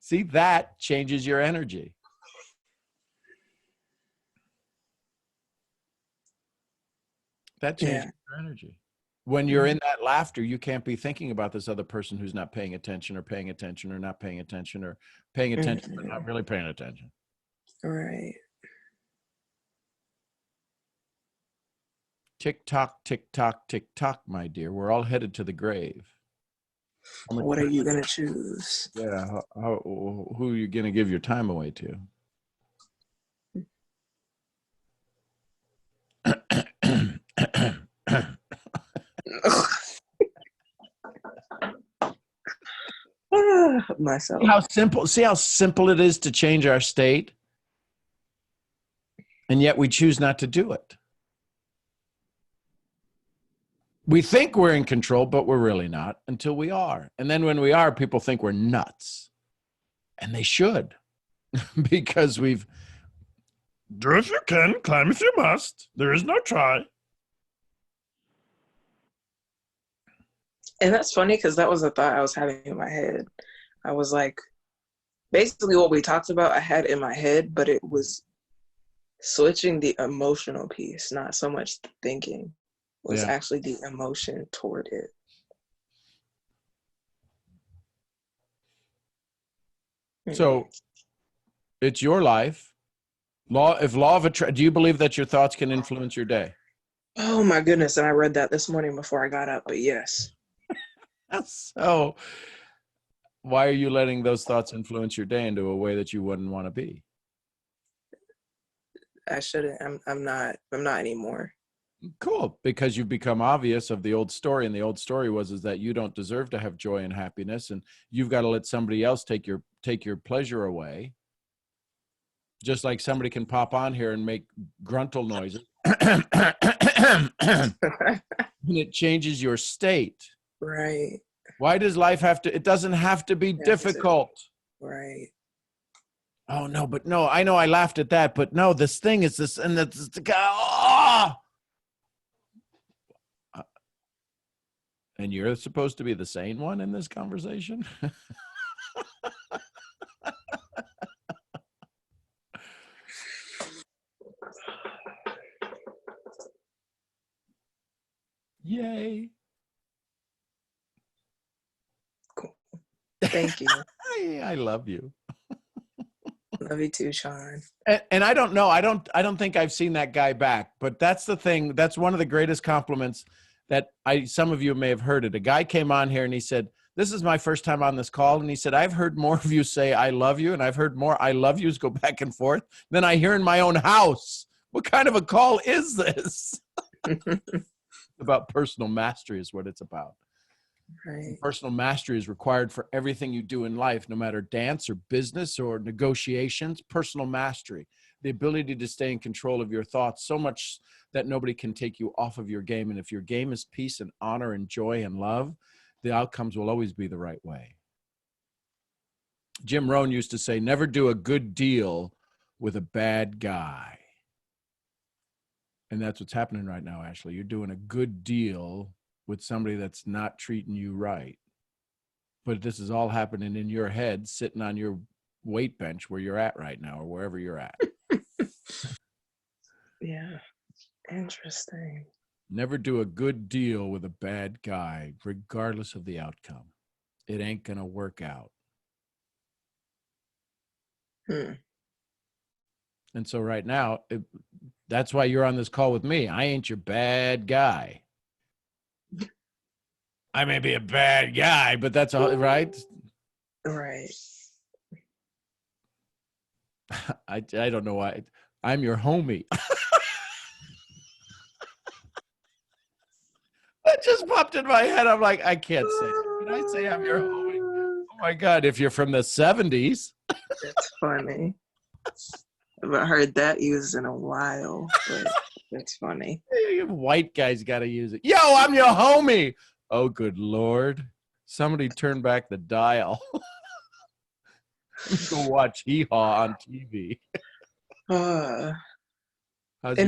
See, that changes your energy. That changes your energy. When you're in that laughter, you can't be thinking about this other person who's not paying attention or paying attention or not paying attention or paying attention but not really paying attention. Right. Tick tock, tick tock, tick tock, my dear. We're all headed to the grave. What are you gonna choose? Yeah, who are you gonna give your time away to? Myself. See how simple it is to change our state? And yet we choose not to do it. We think we're in control, but we're really not until we are. And then when we are, people think we're nuts. And they should. Because we've do if you can, climb if you must. There is no try. And that's funny because that was a thought I was having in my head. I was like, basically what we talked about, I had in my head, but it was switching the emotional piece, not so much the thinking. It was actually the emotion toward it. So it's your life. Do you believe that your thoughts can influence your day? Oh my goodness. And I read that this morning before I got up, but yes. So why are you letting those thoughts influence your day into a way that you wouldn't want to be? I shouldn't. I'm not anymore. Cool, because you've become obvious of the old story, and the old story is that you don't deserve to have joy and happiness, and you've got to let somebody else take your pleasure away. Just like somebody can pop on here and make gruntle noises, and it changes your state. Right. Why does life have to? It doesn't have to be difficult. Right. Oh no, but no, I know I laughed at that, but no, this thing is this, and that's the guy. Oh! And you're supposed to be the sane one in this conversation? Yay. Cool. Thank you. I love you. Love you too, Sean. And I don't know. I don't think I've seen that guy back, but that's the thing. That's one of the greatest compliments that some of you may have heard it. A guy came on here and he said, "This is my first time on this call." And he said, "I've heard more of you say, 'I love you.' And I've heard more 'I love yous' go back and forth than I hear in my own house. What kind of a call is this?" About personal mastery is what it's about. Right. Personal mastery is required for everything you do in life, no matter dance or business or negotiations. Personal mastery, the ability to stay in control of your thoughts so much that nobody can take you off of your game. And if your game is peace and honor and joy and love, the outcomes will always be the right way. Jim Rohn used to say, never do a good deal with a bad guy. And that's what's happening right now, Ashley. You're doing a good deal with somebody that's not treating you right. But this is all happening in your head, sitting on your weight bench where you're at right now or wherever you're at. Yeah. Interesting. Never do a good deal with a bad guy, regardless of the outcome. It ain't going to work out. And so right now, that's why you're on this call with me. I ain't your bad guy. I may be a bad guy, but that's all right. Right. I don't know why. I'm your homie. That just popped in my head. I'm like, I can't say it. Can I say I'm your homie? Oh my God, if you're from the 70s. That's funny. I haven't heard that used in a while, but that's funny. White guys got to use it. Yo, I'm your homie. Oh, good Lord. Somebody turn back the dial. Go watch Hee Haw on TV. And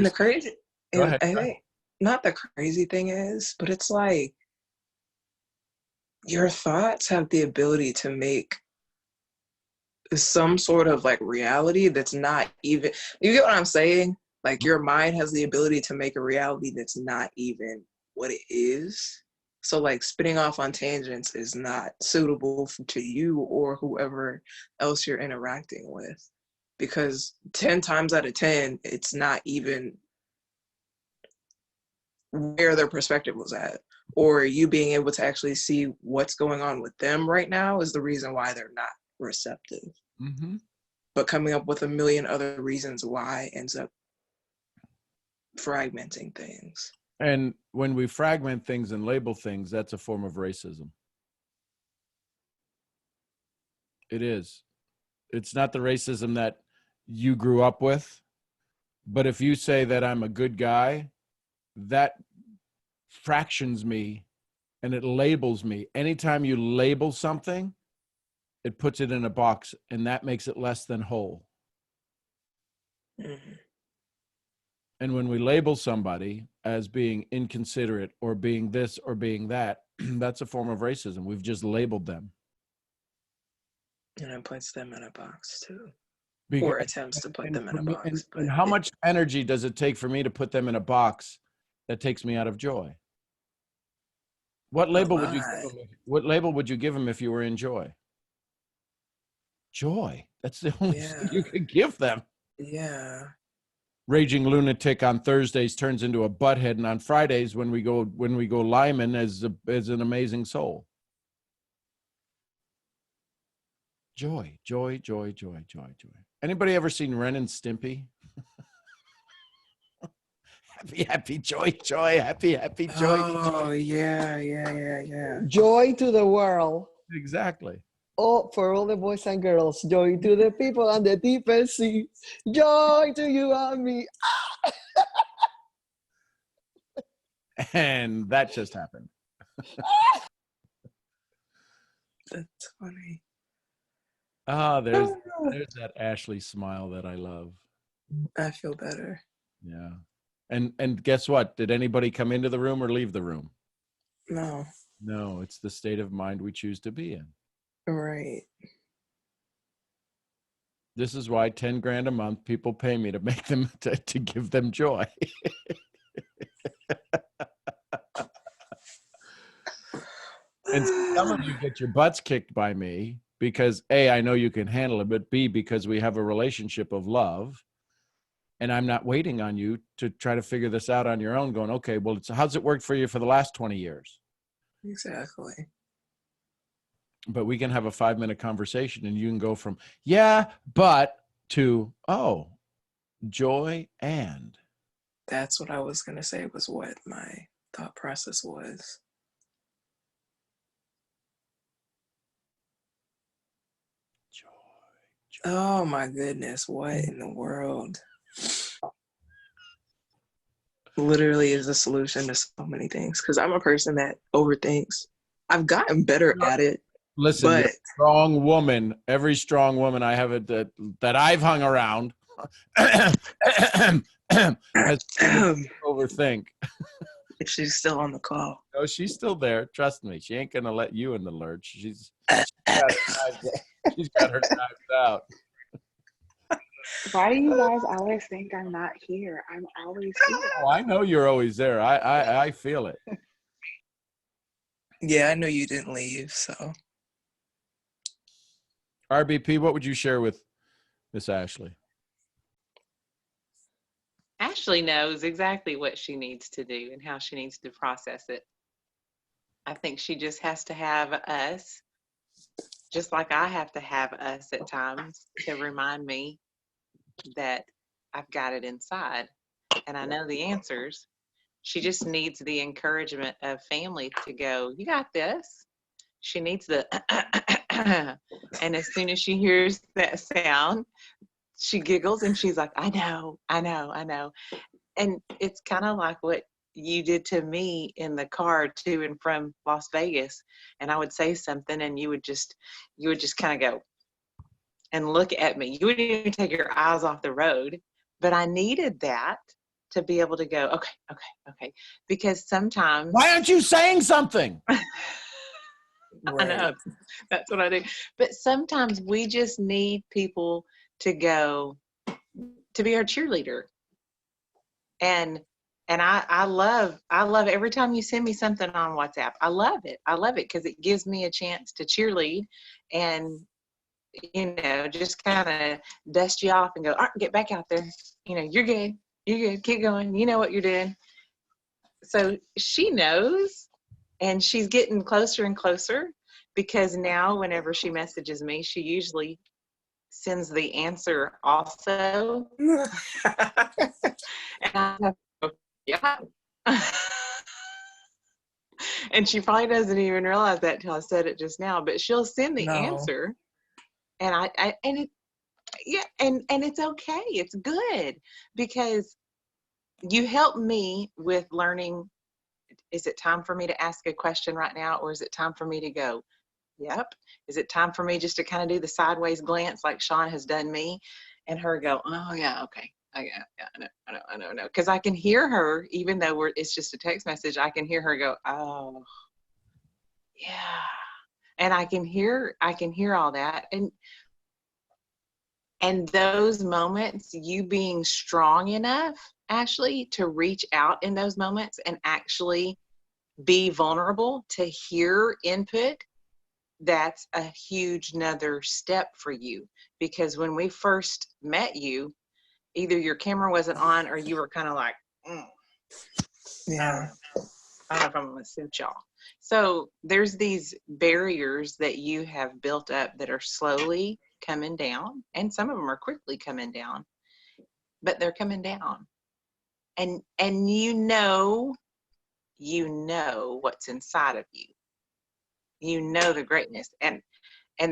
the crazy, Go and ahead. I think not the crazy thing is, but it's like your thoughts have the ability to make some sort of like reality that's not even, you get what I'm saying? Like your mind has the ability to make a reality that's not even what it is. So like spinning off on tangents is not suitable to you or whoever else you're interacting with, because 10 times out of 10, it's not even where their perspective was at, or you being able to actually see what's going on with them right now is the reason why they're not receptive. Mm-hmm. But coming up with a million other reasons why ends up fragmenting things. And when we fragment things and label things, that's a form of racism. It is. It's not the racism that you grew up with. But if you say that I'm a good guy, that fractions me and it labels me. Anytime you label something, it puts it in a box, and that makes it less than whole. Mm-hmm. And when we label somebody as being inconsiderate or being this or being that, that's a form of racism. We've just labeled them. And it puts them in a box too. Because, Or attempts to put them in a box. And how much energy does it take for me to put them in a box that takes me out of joy? What label would you give them? What label would you give them if you were in joy? Joy. That's the only thing you could give them. Yeah. Raging lunatic on Thursdays turns into a butthead, and on Fridays when we go Lyman as an amazing soul. Joy, joy, joy, joy, joy, joy. Anybody ever seen Ren and Stimpy? Happy, happy, joy, joy, happy, happy, joy. Oh, yeah. Joy to the world. Exactly. Oh, for all the boys and girls. Joy to the people on the deepest sea. Joy to you and me. And that just happened. That's funny. Ah, there's that Ashley smile that I love. I feel better. Yeah. And guess what? Did anybody come into the room or leave the room? No. No, it's the state of mind we choose to be in. Right. This is why 10 grand a month people pay me to make them to give them joy. And some of you get your butts kicked by me because A, I know you can handle it, but B, because we have a relationship of love. And I'm not waiting on you to try to figure this out on your own, going, okay, well, how's it worked for you for the last 20 years? Exactly. But we can have a 5-minute conversation and you can go from, yeah, but to, oh, joy and. That's what I was going to say was what my thought process was. Joy. Oh my goodness, what in the world? Literally is a solution to so many things, because I'm a person that overthinks. I've gotten better at it. Listen, but you're a strong woman. Every strong woman I have that I've hung around has overthink. She's still on the call. No, she's still there. Trust me. She ain't gonna let you in the lurch. She's got her knives out. Why do you guys always think I'm not here? I'm always here. Oh, I know you're always there. I feel it. Yeah, I know you didn't leave, so. RBP, what would you share with Miss Ashley? Ashley knows exactly what she needs to do and how she needs to process it. I think she just has to have us, just like I have to have us at times, to remind me that I've got it inside and I know the answers. She just needs the encouragement of family to go, you got this. She needs the and as soon as she hears that sound, she giggles and she's like, I know. And it's kind of like what you did to me in the car to and from Las Vegas. And I would say something and you would just kind of go and look at me. You wouldn't even take your eyes off the road. But I needed that to be able to go, okay. Because sometimes. Why aren't you saying something? I know. That's what I do. But sometimes we just need people to go, to be our cheerleader. And I love every time you send me something on WhatsApp. I love it because it gives me a chance to cheerlead and, just kind of dust you off and go, all right, get back out there. You're good, keep going. You know what you're doing. So she knows, and she's getting closer and closer because now whenever she messages me, she usually sends the answer also. And I go, yeah. And she probably doesn't even realize that till I said it just now, but she'll send the answer. And and it's okay. It's good because you help me with learning. Is it time for me to ask a question right now? Or is it time for me to go, yep? Is it time for me just to kind of do the sideways glance like Sean has done me and her go, oh yeah, okay. I know. Because I can hear her, even though it's just a text message, I can hear her go, oh yeah. And I can hear all that. And those moments, you being strong enough, Ashley, to reach out in those moments and actually be vulnerable to hear input, that's a huge another step for you. Because when we first met you, either your camera wasn't on or you were kind of like, yeah. I don't know if I'm going to suit y'all. So there's these barriers that you have built up that are slowly coming down, and some of them are quickly coming down, but they're coming down. And you know what's inside of you. You know the greatness. And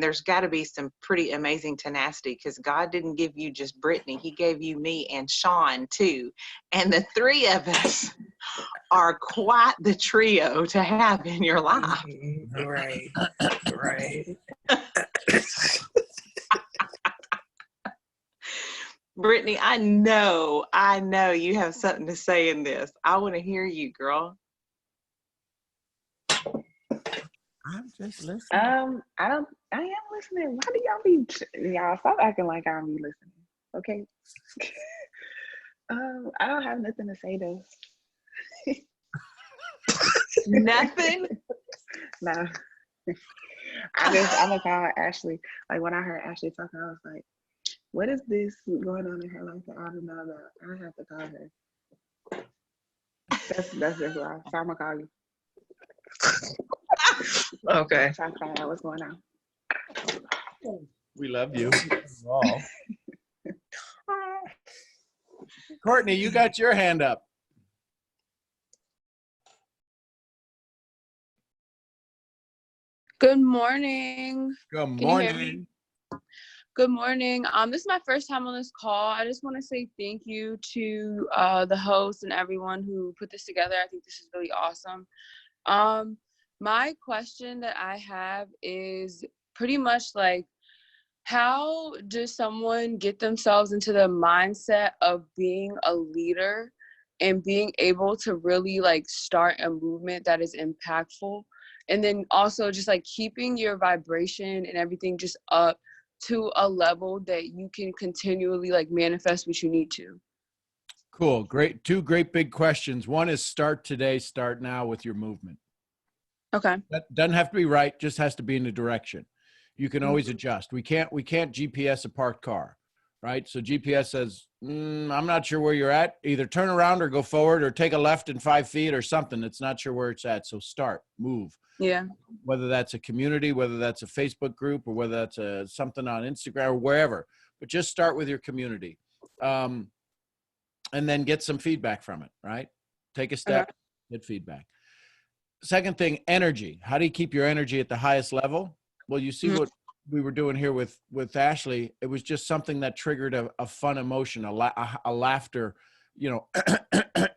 there's got to be some pretty amazing tenacity because God didn't give you just Brittany. He gave you me and Sean too. And the three of us are quite the trio to have in your life. Right. Brittany, I know you have something to say in this. I want to hear you, girl. I'm just listening. I am listening. Why do y'all stop acting like I don't be listening? Okay. I don't have nothing to say though. Nothing? No. I'm gonna call Ashley. Like when I heard Ashley talking, I was like, what is this going on in her life that I don't know about? I have to call her. That's just why. So I'm gonna call you. Okay. Try to find out what's going on. We love you. All. Courtney, you got your hand up. Good morning. Good Can you hear me? morning. Good morning. This is my first time on this call. I just want to say thank you to the host and everyone who put this together. I think this is really awesome. My question that I have is pretty much like, how does someone get themselves into the mindset of being a leader and being able to really like start a movement that is impactful. And then also just like keeping your vibration and everything just up to a level that you can continually like manifest what you need to. Cool. Great. Two great big questions. One is start today, start now with your movement. Okay. That doesn't have to be right, just has to be in the direction. You can always adjust. We can't GPS a parked car, right? So GPS says, I'm not sure where you're at. Either turn around or go forward or take a left in 5 feet or something. It's not sure where it's at. So start, move. Yeah. Whether that's a community, whether that's a Facebook group, or whether that's something on Instagram or wherever, but just start with your community. And then get some feedback from it, right? Take a step, get feedback. Second thing, energy. How do you keep your energy at the highest level? Well, you see what we were doing here with Ashley. It was just something that triggered a fun emotion, a laughter, you know,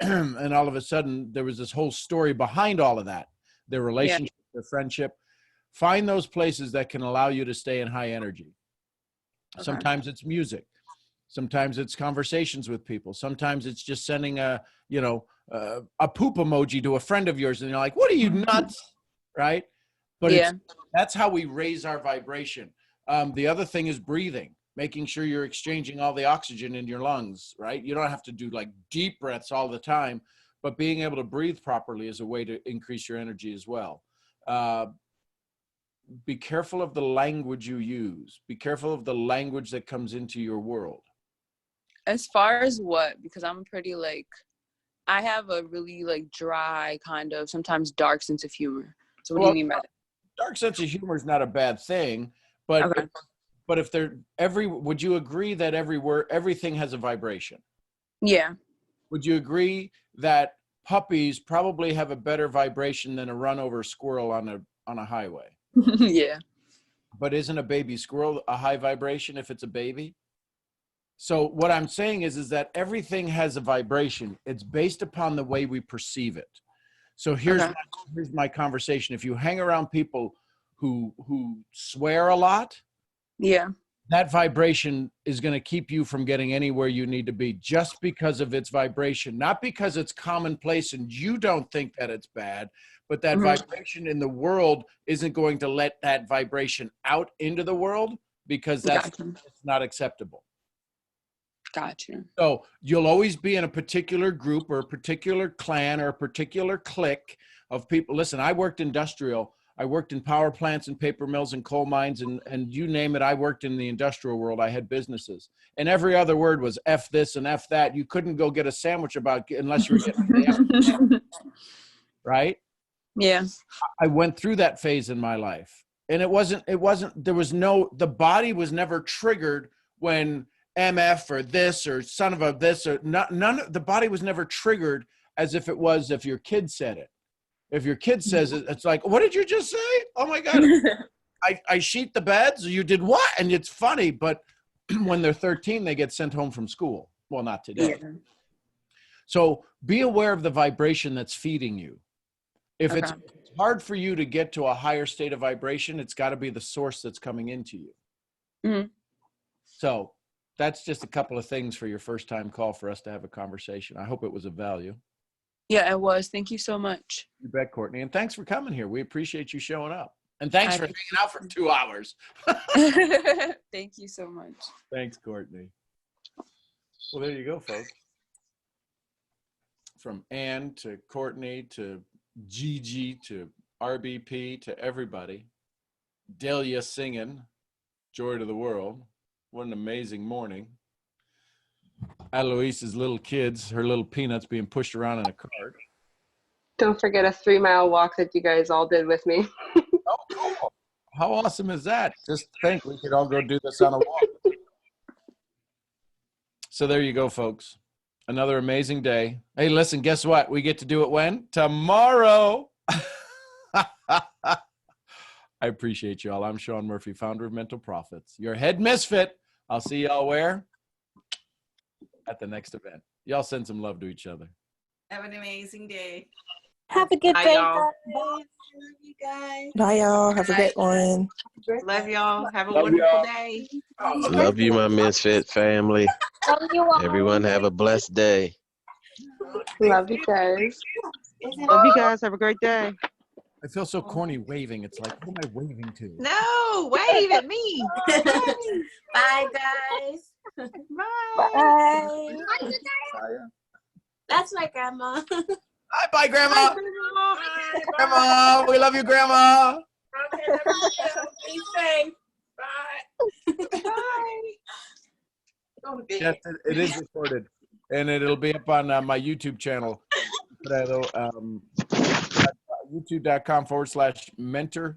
and all of a sudden there was this whole story behind all of that, their relationship, their friendship. Find those places that can allow you to stay in high energy. Okay. Sometimes it's music. Sometimes it's conversations with people. Sometimes it's just sending a poop emoji to a friend of yours and you're like, what are you, nuts? Right? But that's how we raise our vibration. The other thing is breathing, making sure you're exchanging all the oxygen in your lungs, right? You don't have to do like deep breaths all the time, but being able to breathe properly is a way to increase your energy as well. Be careful of the language you use. Be careful of the language that comes into your world. As far as what? Because I'm pretty like, I have a really like dry kind of sometimes dark sense of humor. So what do you mean by that? Dark sense of humor is not a bad thing, but but if would you agree that everything has a vibration? Yeah. Would you agree that puppies probably have a better vibration than a run over squirrel on a highway? Yeah. But isn't a baby squirrel a high vibration if it's a baby? So what I'm saying is that everything has a vibration. It's based upon the way we perceive it. So here's my conversation. If you hang around people who swear a lot, that vibration is going to keep you from getting anywhere you need to be just because of its vibration, not because it's commonplace and you don't think that it's bad, but that vibration in the world isn't going to let that vibration out into the world because that's not acceptable. Gotcha. So you'll always be in a particular group or a particular clan or a particular clique of people. Listen, I worked industrial. I worked in power plants and paper mills and coal mines and you name it. I worked in the industrial world. I had businesses. And every other word was F this and F that. You couldn't go get a sandwich unless you were getting the F, right? Yeah. I went through that phase in my life. And the body was never triggered when MF or this or son of a this or the body was never triggered as if it was if your kid said it. If your kid says it, it's like, what did you just say? Oh my God. I sheet the beds. You did what? And it's funny, but when they're 13, they get sent home from school. Well, not today. Yeah. So be aware of the vibration that's feeding you. If it's hard for you to get to a higher state of vibration, it's got to be the source that's coming into you. Mm-hmm. So that's just a couple of things for your first time call for us to have a conversation. I hope it was of value. Yeah, it was. Thank you so much. You bet, Courtney. And thanks for coming here. We appreciate you showing up. And thanks for hanging out for 2 hours. Thank you so much. Thanks, Courtney. Well, there you go, folks. From Ann to Courtney to Gigi to RBP to everybody. Delia singing Joy to the World. What an amazing morning. Aloise's little kids, her little peanuts being pushed around in a cart. Don't forget a 3-mile walk that you guys all did with me. Oh, cool. How awesome is that? Just think we could all go do this on a walk. So there you go, folks. Another amazing day. Hey, listen, guess what? We get to do it when? Tomorrow. I appreciate y'all. I'm Sean Murphy, founder of Mental Profits. Your head misfit. I'll see y'all where? At the next event. Y'all send some love to each other. Have an amazing day. Have a good day, y'all. guys. Bye, you guys. Bye, y'all. Have a great one. Love y'all. Have a wonderful day. Love you, my Misfit family. Love you all. Everyone have a blessed day. Love you guys. Love you guys. Have a great day. I feel so corny waving. It's like, who am I waving to? No, wave at me. Bye, guys. Bye. That's my grandma. Bye, bye, Grandma. Grandma, we love you, Grandma. Okay, be safe. Bye. Bye. Yes, it is recorded, and it'll be up on my YouTube channel. YouTube.com/mentor2.